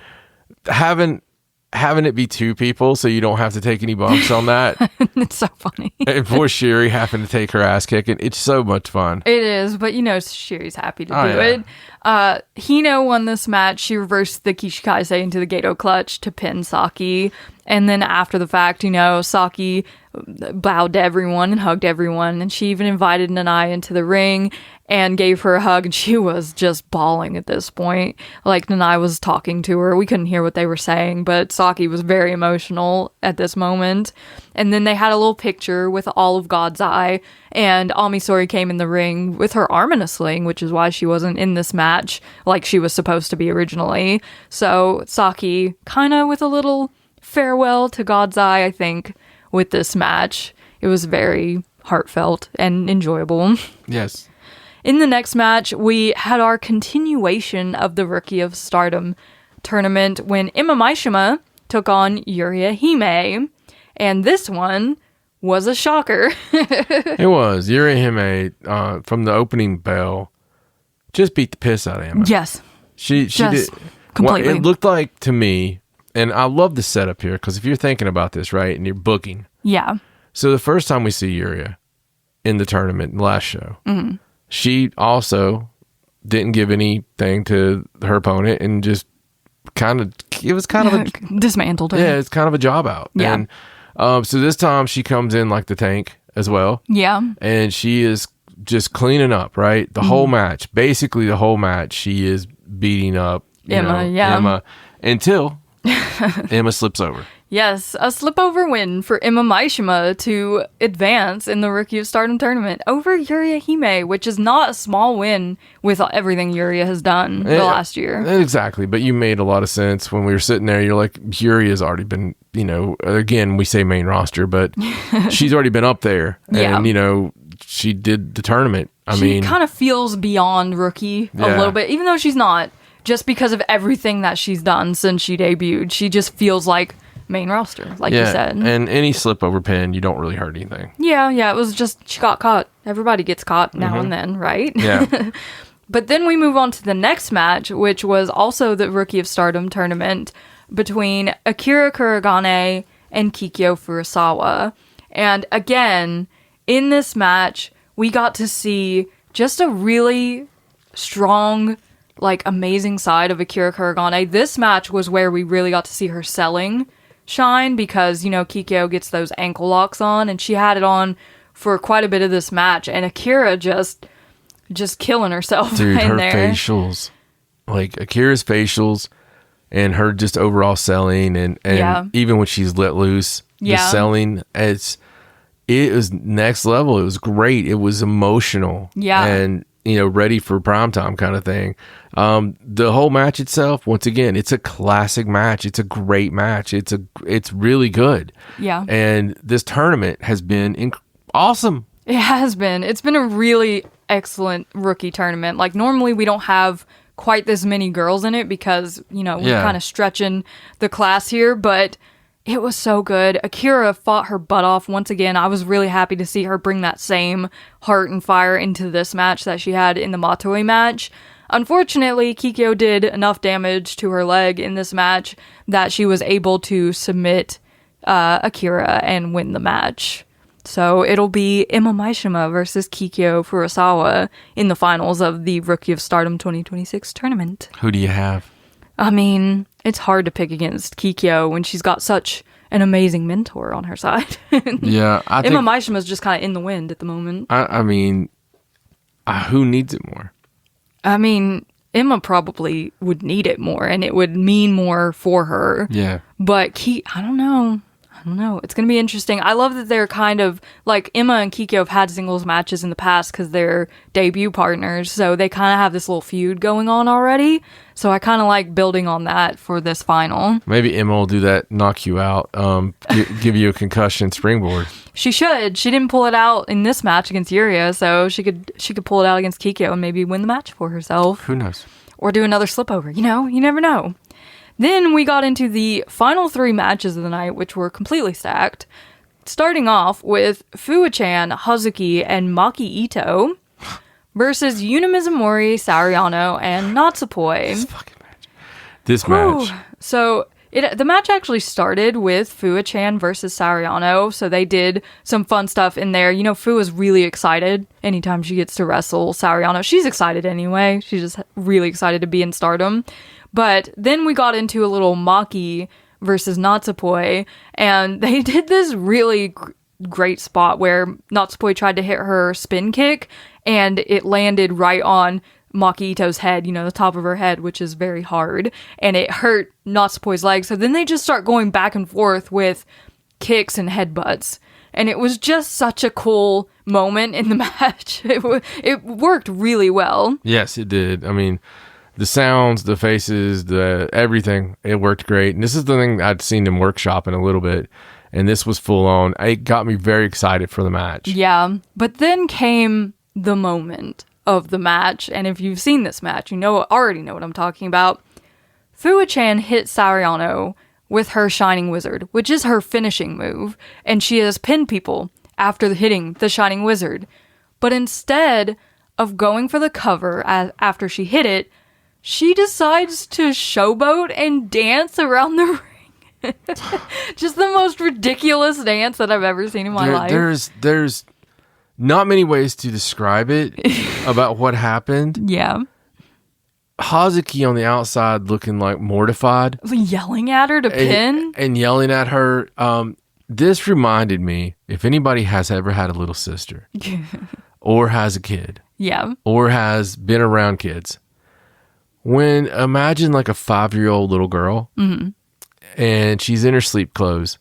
Having it be two people so you don't have to take any bumps on that. It's so funny. And poor Sherry having to take her ass kicking. It's so much fun. It is, but Sherry's happy to do it. Hino won this match. She reversed the Kishikaise into the Gato clutch to pin Saki. And then after the fact, Saki bowed to everyone and hugged everyone. And she even invited Nanai into the ring and gave her a hug. And she was just bawling at this point. Like, Nanai was talking to her. We couldn't hear what they were saying, but Saki was very emotional at this moment. And then they had a little picture with all of God's Eye. And Amisori came in the ring with her arm in a sling, which is why she wasn't in this match like she was supposed to be originally. So Saki kind of with a little farewell to God's Eye, I think, with this match. It was very heartfelt and enjoyable. Yes. In the next match, we had our continuation of the Rookie of Stardom tournament when Emma Maishima took on Yuria Hime. And this one was a shocker. It was. Yuria Hime, from the opening bell, just beat the piss out of Emma. Yes. She did. Completely. Well, it looked like to me, and I love the setup here, because if you're thinking about this, right, and you're booking. Yeah. So the first time we see Yuria in the tournament, the last show, she also didn't give anything to her opponent and just it was kind of a... dismantled her. Yeah, it's kind of a job out. Yeah. And so this time she comes in like the tank as well. Yeah. And she is just cleaning up, right? The whole match, basically the whole match, she is beating up Emma until Emma slips over. Yes, a slip-over win for Emma Maishima to advance in the Rookie of Stardom tournament over Yuria Hime, which is not a small win with everything Yuria has done the last year. Exactly, but you made a lot of sense when we were sitting there. You're like, Yuria's already been, again, we say main roster, but she's already been up there. And, she did the tournament. She kind of feels beyond Rookie a little bit, even though she's not, just because of everything that she's done since she debuted. She just feels like main roster, like you said. And any slip over pin, you don't really hurt anything. Yeah, it was just she got caught. Everybody gets caught now and then, right? Yeah. But then we move on to the next match, which was also the Rookie of Stardom tournament between Akira Kuragane and Kikyo Furusawa. And again, in this match, we got to see just a really strong, amazing side of Akira Kuragane. This match was where we really got to see her selling shine because, Kikyo gets those ankle locks on, and she had it on for quite a bit of this match, and Akira just killing herself. Dude, in her there. facials, Akira's facials and her just overall selling and even when she's let loose, the selling, it was next level. It was great. It was emotional. Yeah. And ready for primetime kind of thing. The whole match itself, once again, it's a classic match. It's a great match. It's really good. Yeah. And this tournament has been awesome. It has been. It's been a really excellent rookie tournament. Normally we don't have quite this many girls in it because, we're kind of stretching the class here, but it was so good. Akira fought her butt off once again. I was really happy to see her bring that same heart and fire into this match that she had in the Matoi match. Unfortunately, Kikyo did enough damage to her leg in this match that she was able to submit Akira and win the match. So it'll be Emma Maishima versus Kikyo Furusawa in the finals of the Rookie of Stardom 2026 tournament. Who do you have? It's hard to pick against Kikyo when she's got such an amazing mentor on her side. Yeah. Emma Maishima's just kind of in the wind at the moment. Who needs it more? Emma probably would need it more, and it would mean more for her. Yeah. But I don't know. It's going to be interesting. I love that they're kind of, Emma and Kikyo have had singles matches in the past because they're debut partners, so they kind of have this little feud going on already. So I kind of like building on that for this final. Maybe Emma will do that, knock you out, give you a concussion springboard. She should. She didn't pull it out in this match against Yuria, so she could pull it out against Kikyo and maybe win the match for herself. Who knows? Or do another slip over. You never know. Then we got into the final 3 matches of the night, which were completely stacked. Starting off with Fuwa-chan, Hazuki, and Maki Ito versus Yuna Mizumori, Sariano, and Natsupoi. This fucking match. This match. So the match actually started with Fuwa-chan versus Sariano, so they did some fun stuff in there. You know, Fuwa's really excited anytime she gets to wrestle Sariano. She's excited anyway. She's just really excited to be in Stardom. But then we got into a little Maki versus Natsupoi, and they did this really great spot where Natsupoi tried to hit her spin kick, and it landed right on Maki Ito's head, you know, the top of her head, which is very hard, and it hurt Natsupoi's leg. So then they just start going back and forth with kicks and headbutts, and it was just such a cool moment in the match. It worked really well. Yes, it did. I mean, the sounds, the faces, the everything, it worked great. And this is the thing I'd seen them workshopping a little bit, and this was full on. It got me very excited for the match. Yeah, but then came the moment of the match, and if you've seen this match, you already know what I'm talking about. Fuwa-chan hit Sariano with her Shining Wizard, which is her finishing move, and she has pinned people after hitting the Shining Wizard. But instead of going for the cover after she hit it, she decides to showboat and dance around the ring. Just the most ridiculous dance that I've ever seen in my life. There's not many ways to describe it about what happened. Yeah. Hazuki on the outside looking like mortified. Yelling at her to pin. And yelling at her. This reminded me, if anybody has ever had a little sister or has a kid. Yeah. Or has been around kids. Imagine like a 5-year-old little girl and she's in her sleep clothes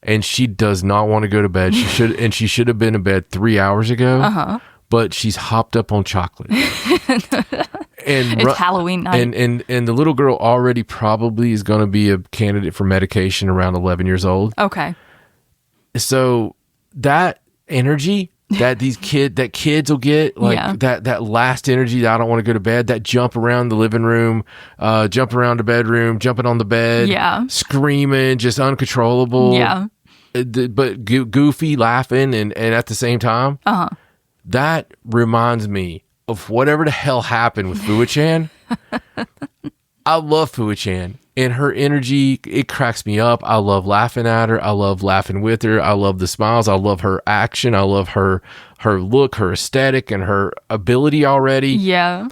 and she does not want to go to bed. She should have been in bed 3 hours ago, but she's hopped up on chocolate. And it's Halloween night. And the little girl already probably is going to be a candidate for medication around 11 years old. Okay. So that energy that kids will get, like that last energy that I don't want to go to bed, that jump around the living room, jump around the bedroom, jumping on the bed, screaming, just uncontrollable. Yeah. But goofy, laughing, and at the same time. That reminds me of whatever the hell happened with Fuwa-chan. I love Fuwa-chan. And her energy, it cracks me up. I love laughing at her. I love laughing with her. I love the smiles. I love her action. I love her look, her aesthetic, and her ability already. Yeah.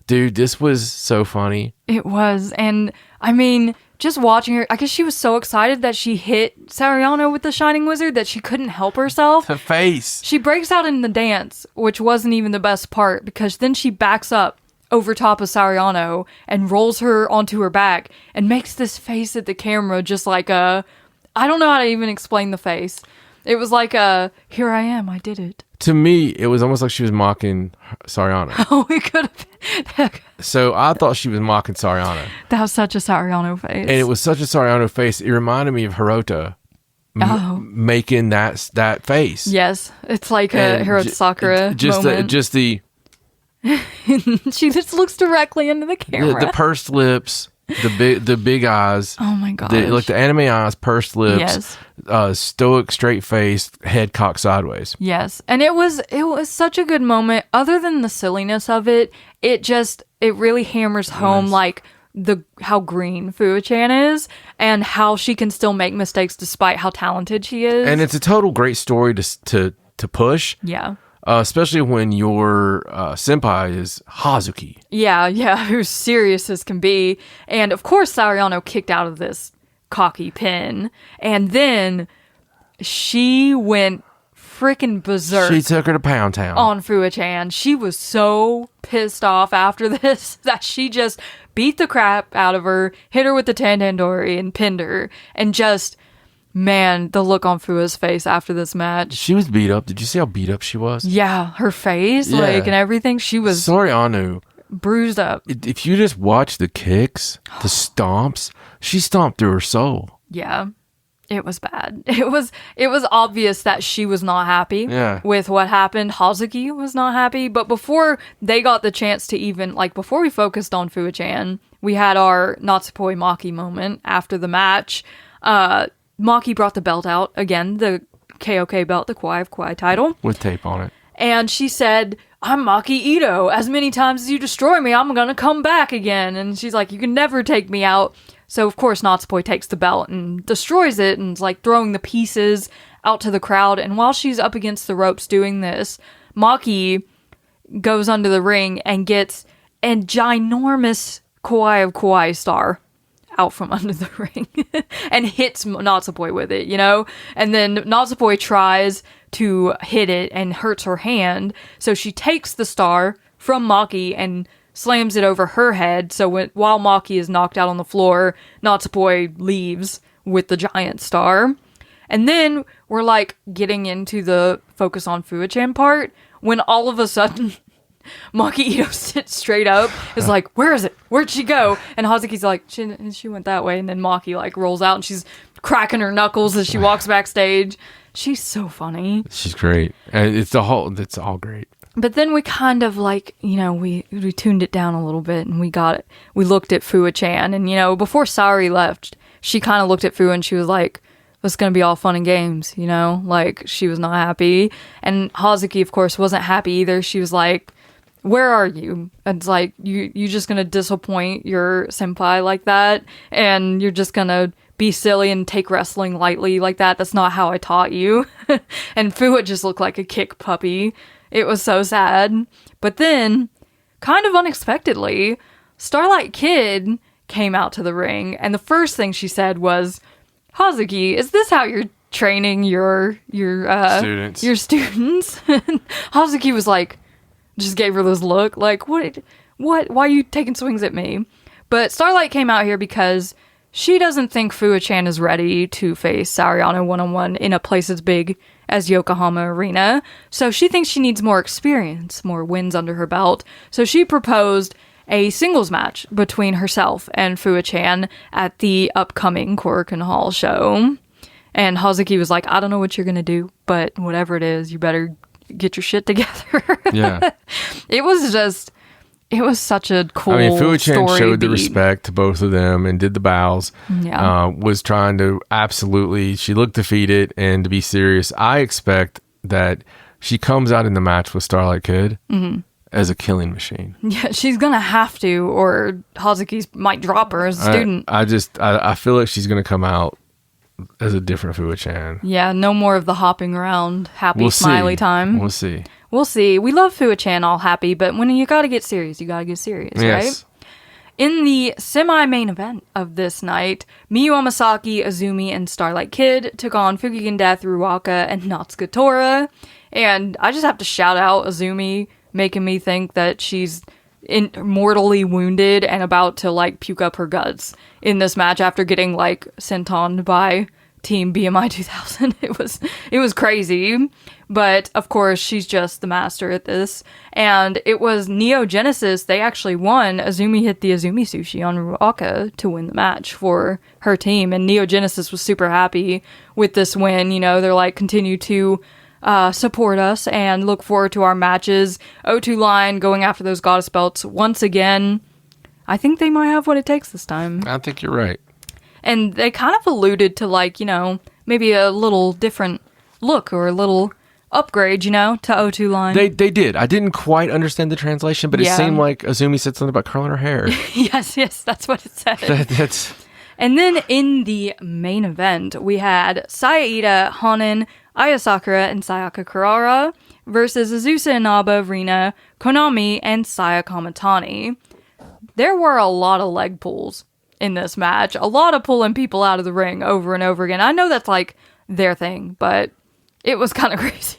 Dude, this was so funny. It was. And I mean, just watching her, I guess she was so excited that she hit Sariano with the Shining Wizard that she couldn't help herself. The face. She breaks out in the dance, which wasn't even the best part, because then she backs up over top of Sariano and rolls her onto her back and makes this face at the camera, just like I don't know how to even explain the face. It was like here I am, I did it. To me, it was almost like she was mocking Sariano. Oh, it could have. So I thought she was mocking Sariano. That was such a Sariano face. And it was such a Sariano face. It reminded me of Hirota making that face. Yes, it's like a Hirota Sakura moment. Just the... She just looks directly into the camera. The pursed lips, the big eyes. Oh my god! Like the anime eyes, pursed lips, stoic, straight face, head cocked sideways. Yes, and it was such a good moment. Other than the silliness of it, it really hammers home like how green Fuwa-chan is and how she can still make mistakes despite how talented she is. And it's a total great story to push. Yeah. Especially when your senpai is Hazuki. Yeah, who's serious as can be. And of course, Sariano kicked out of this cocky pin. And then she went freaking berserk. She took her to Pound Town. On Fuwa-chan. She was so pissed off after this that she just beat the crap out of her, hit her with the Tandandori and pinned her. And just... Man, the look on Fuwa's face after this match. She was beat up. Did you see how beat up she was? Yeah, her face, and everything. She was... Sariano. Bruised up. If you just watch the kicks, the stomps, she stomped through her soul. Yeah, it was bad. It was obvious that she was not happy with what happened. Hazuki was not happy. But before they got the chance to even... Like, before we focused on Fuwa-chan, we had our Natsupoi Maki moment after the match. Maki brought the belt out again, the KOK belt, the Kawaii of Kawaii title. With tape on it. And she said, I'm Maki Ito. As many times as you destroy me, I'm going to come back again. And she's like, you can never take me out. So, of course, Natsupoi takes the belt and destroys it and is like throwing the pieces out to the crowd. And while she's up against the ropes doing this, Maki goes under the ring and gets a ginormous Kawaii of Kawaii star out from under the ring and hits Natsupoi with it, And then Natsupoi tries to hit it and hurts her hand. So she takes the star from Maki and slams it over her head. So while Maki is knocked out on the floor, Natsupoi leaves with the giant star. And then we're like getting into the focus on Fuwa-chan part when all of a sudden Maki Ito sits straight up, is like, where is it? Where'd she go? And Hazuki's like, she went that way. And then Maki like rolls out and she's cracking her knuckles as she walks backstage. She's so funny. She's great. And it's all great. But then we kind of like, we tuned it down a little bit and we looked at Fuwa-chan. And, before Saori left, she kind of looked at Fuwa and she was like, it's going to be all fun and games, Like, she was not happy. And Hazuki, of course, wasn't happy either. She was like, where are you? And it's like, you just going to disappoint your senpai like that? And you're just going to be silly and take wrestling lightly like that? That's not how I taught you. And Fuwa just looked like a kick puppy. It was so sad. But then, kind of unexpectedly, Starlight Kid came out to the ring, and the first thing she said was, Hazuki, is this how you're training your students? Your students? Hazuki was like, just gave her this look, like, what, why are you taking swings at me? But Starlight came out here because she doesn't think Fuwa-chan is ready to face Saoriano one-on-one in a place as big as Yokohama Arena. So she thinks she needs more experience, more wins under her belt. So she proposed a singles match between herself and Fuwa-chan at the upcoming Korakuen Hall show. And Hazuki was like, I don't know what you're going to do, but whatever it is, you better get your shit together. Yeah. It was such a cool Fuwa-chan story showed the respect to both of them and did the bows. Yeah. Was trying to she looked defeated, and to be serious, I expect that she comes out in the match with Starlight Kid as a killing machine. Yeah, she's going to have to, or Hazuki might drop her as a student. I feel like she's going to come out as a different Fuwa-chan. Yeah, no more of the hopping around, happy, smiley time. We'll see. We'll see. We love Fuwa-chan all happy, but when you gotta get serious, you gotta get serious, right? In the semi-main event of this night, Miyu Amasaki, Azumi, and Starlight Kid took on Fukigen Death, Ruaka, and Natsuka Tora. And I just have to shout out Azumi, making me think that she's mortally wounded and about to like puke up her guts in this match after getting like sent on by Team BMI 2000. It was crazy, but of course she's just the master at this. And it was Neo Genesis. They actually won. Azumi hit the Azumi Sushi on Ruaka to win the match for her team, and Neo Genesis was super happy with this win. They're like, continue to support us and look forward to our matches. O2 Line going after those goddess belts once again. I think they might have what it takes this time. I think you're right. And they kind of alluded to like, maybe a little different look or a little upgrade, to O2 Line. They did. I didn't quite understand the translation, but it seemed like Azumi said something about curling her hair. yes, that's what it said. And then in the main event, we had Saya Honen, Aya Sakura, and Sayaka Kurara versus Azusa Inaba, Rina, Konami, and Saya Kamatani. There were a lot of leg pulls in this match. A lot of pulling people out of the ring over and over again. I know that's like their thing, but it was kind of crazy.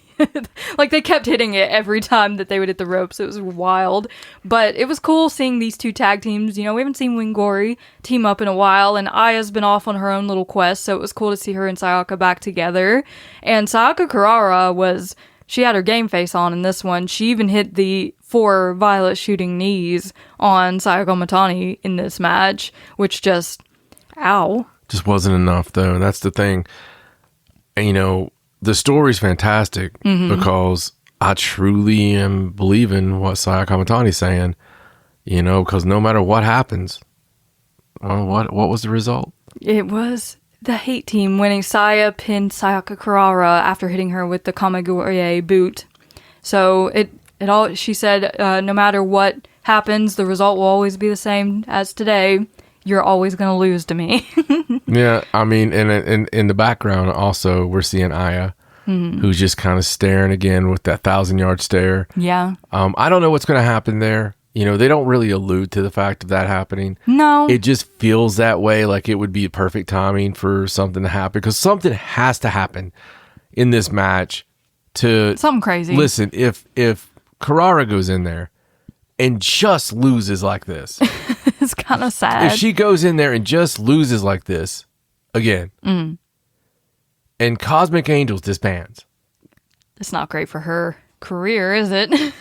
Like they kept hitting it every time that they would hit the ropes. It was wild. But it was cool seeing these two tag teams. We haven't seen Wingori team up in a while, and Aya's been off on her own little quest, so it was cool to see her and Sayaka back together. And Sayaka Kurara she had her game face on in this one. She even hit the 4 violet shooting knees on Sayaka Matani in this match, which just, ow. Just wasn't enough, though. That's the thing. And, the story's fantastic because I truly am believing what Sayaka Matani's saying, because no matter what happens, Well, what was the result? It was the Hate Team winning. Saya pinned Sayaka Kurara after hitting her with the Kamaguye boot. So she said, no matter what happens, the result will always be the same as today. You're always going to lose to me. Yeah, I mean, in the background also, we're seeing Aya, who's just kind of staring again with that 1,000-yard stare. Yeah. I don't know what's going to happen there. You know, they don't really allude to the fact of that happening. No. It just feels that way, like it would be perfect timing for something to happen, because something has to happen in this match to... Something crazy. Listen, if Kurara goes in there and just loses like this... It's kind of sad. If she goes in there and just loses like this, again, and Cosmic Angels disbands. It's not great for her career, is it? It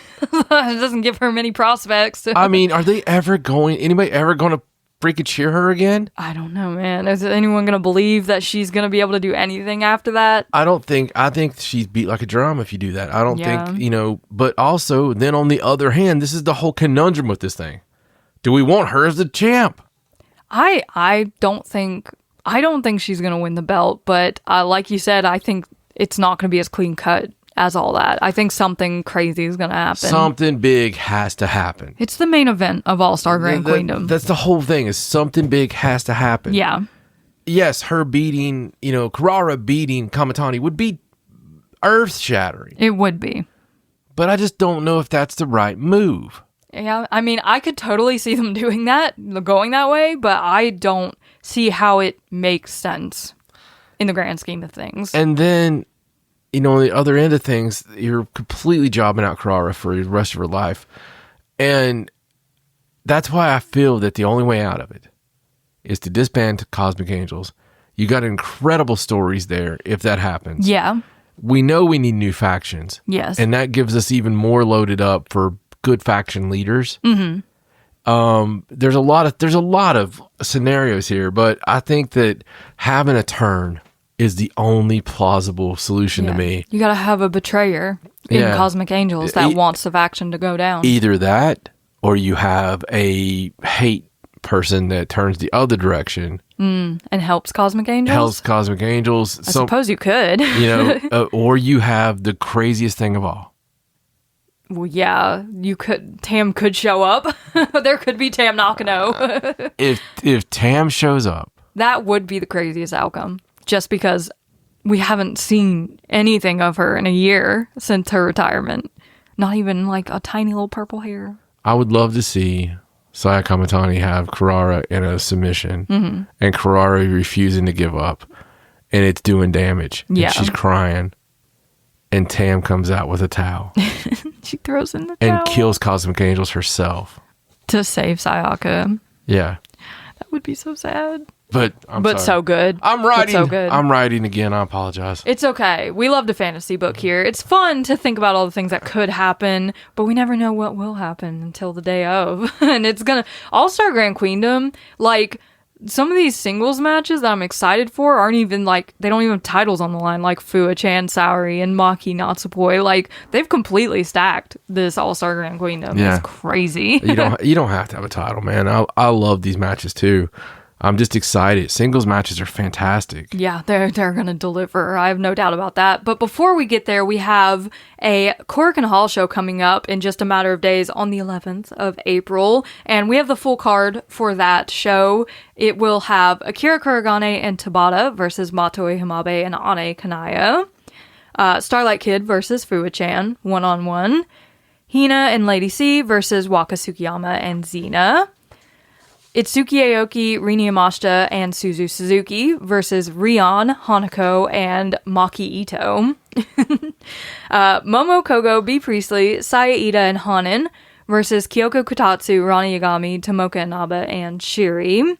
doesn't give her many prospects. I mean, are they anybody ever going to freaking cheer her again? I don't know, man. Is anyone going to believe that she's going to be able to do anything after that? I think she's beat like a drum if you do that. I don't think, but also, then on the other hand, this is the whole conundrum with this thing. Do we want her as the champ? I don't think she's going to win the belt, but like you said, I think it's not going to be as clean cut as all that. I think something crazy is going to happen. Something big has to happen. It's the main event of All-Star Grand Queendom. That's the whole thing, is something big has to happen. Yeah. Yes, her beating, Kurara beating Kamatani would be earth-shattering. It would be. But I just don't know if that's the right move. Yeah, I mean, I could totally see them doing that, going that way, but I don't see how it makes sense in the grand scheme of things. And then, on the other end of things, you're completely jobbing out Kurara for the rest of her life. And that's why I feel that the only way out of it is to disband Cosmic Angels. You got incredible stories there if that happens. Yeah. We know we need new factions. Yes. And that gives us even more loaded up for good faction leaders. Mm-hmm. There's a lot of scenarios here, but I think that having a turn is the only plausible solution to me. You gotta have a betrayer in Cosmic Angels that wants the faction to go down. Either that, or you have a hate person that turns the other direction and helps Cosmic Angels. I suppose you could. Or you have the craziest thing of all. Well, yeah, Tam could show up. There could be Tam Nakano. If Tam shows up, that would be the craziest outcome. Just because we haven't seen anything of her in a year since her retirement. Not even like a tiny little purple hair. I would love to see Saya Kamatani have Kurara in a submission, and Kurara refusing to give up, and it's doing damage. Yeah, and she's crying. And Tam comes out with a towel. She throws in the towel. And kills Cosmic Angels herself. To save Sayaka. Yeah. That would be so sad. But so good. I'm writing again. I apologize. It's okay. We love the fantasy book here. It's fun to think about all the things that could happen, but we never know what will happen until the day of. And it's gonna... All-Star Grand Queendom, like... Some of these singles matches that I'm excited for aren't even they don't even have titles on the line, like Fua-chan Saori and Maki Natsupoi. Like, they've completely stacked this All-Star Grand Queendom. Yeah. It's crazy. You don't have to have a title, man. I love these matches too. I'm just excited. Singles matches are fantastic. Yeah, they're going to deliver. I have no doubt about that. But before we get there, we have a Korakuen Hall show coming up in just a matter of days on the 11th of April. And we have the full card for that show. It will have Akira Kuragane and Tabata versus Matoi Hamabe and Ane Kanaya. Starlight Kid versus Fua-chan, 1-on-1. Hina and Lady C versus Waka Tsukiyama and Xena. Itsuki Aoki, Rini Yamashita, and Suzu Suzuki versus Rion, Hanako, and Maki Ito. Momo Kogo, B. Priestley, Saya Ida, and Hanan versus Kyoko Kutatsu, Rani Yagami, Tomoka Inaba, and Shiri.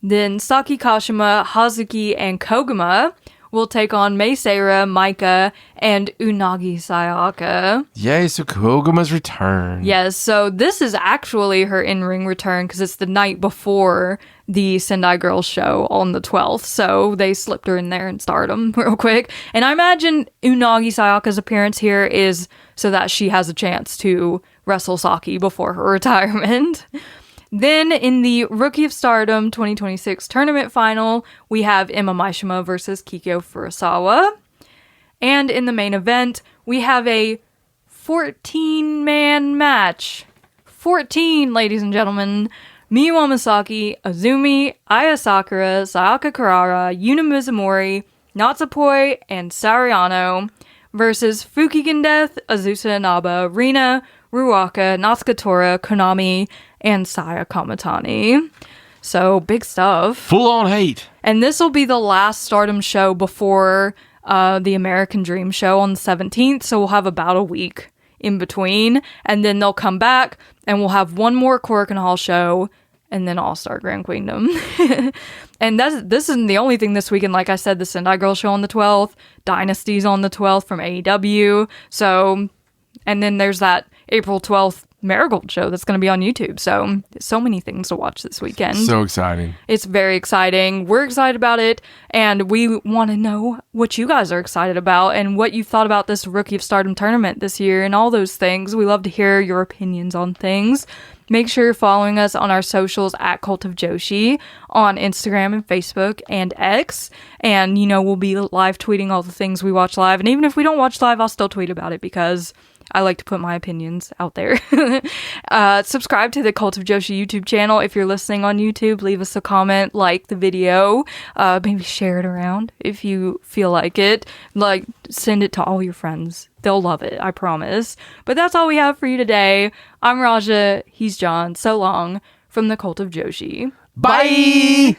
Then Saki Kashima, Hazuki, and Koguma will take on Mei Seira, Maika, and Unagi Sayaka. Yay, so Koguma's return. Yes, so this is actually her in-ring return because it's the night before the Sendai Girls show on the 12th, so they slipped her in there in Stardom real quick. And I imagine Unagi Sayaka's appearance here is so that she has a chance to wrestle Saki before her retirement. Then in the Rookie of Stardom 2026 tournament final, we have Emma Maishima versus Kikyo Furusawa. And in the main event, we have a 14-man match. 14, ladies and gentlemen. Miyu Amasaki, Azumi, Aya Sakura, Sayaka Kurara, Yuna Mizumori, Natsupoi, and Sariano versus Fukigen Death, Azusa Inaba, Rina, Ruaka, Natsuka Tora, Konami, and Saya Kamatani. So, big stuff. Full on hate. And this will be the last Stardom show before the American Dream show on the 17th, so we'll have about a week in between, and then they'll come back, and we'll have one more Korakuen Hall show, and then All-Star Grand Queendom. And this isn't the only thing this weekend. Like I said, the Sendai Girl show on the 12th, Dynasty's on the 12th from AEW, so, and then there's that April 12th Marigold show that's going to be on YouTube. So many things to watch this weekend. So exciting. It's very exciting. We're excited about it, and we want to know what you guys are excited about and what you've thought about this Rookie of Stardom tournament this year and all those things. We love to hear your opinions on things. Make sure you're following us on our socials at Cult of Joshi on Instagram and Facebook and X. And, we'll be live tweeting all the things we watch live. And even if we don't watch live, I'll still tweet about it because I like to put my opinions out there. Subscribe to the Cult of Joshi YouTube channel. If you're listening on YouTube, leave us a comment, like the video, maybe share it around if you feel like it. Like, send it to all your friends. They'll love it, I promise. But that's all we have for you today. I'm Raja. He's John. So long from the Cult of Joshi. Bye!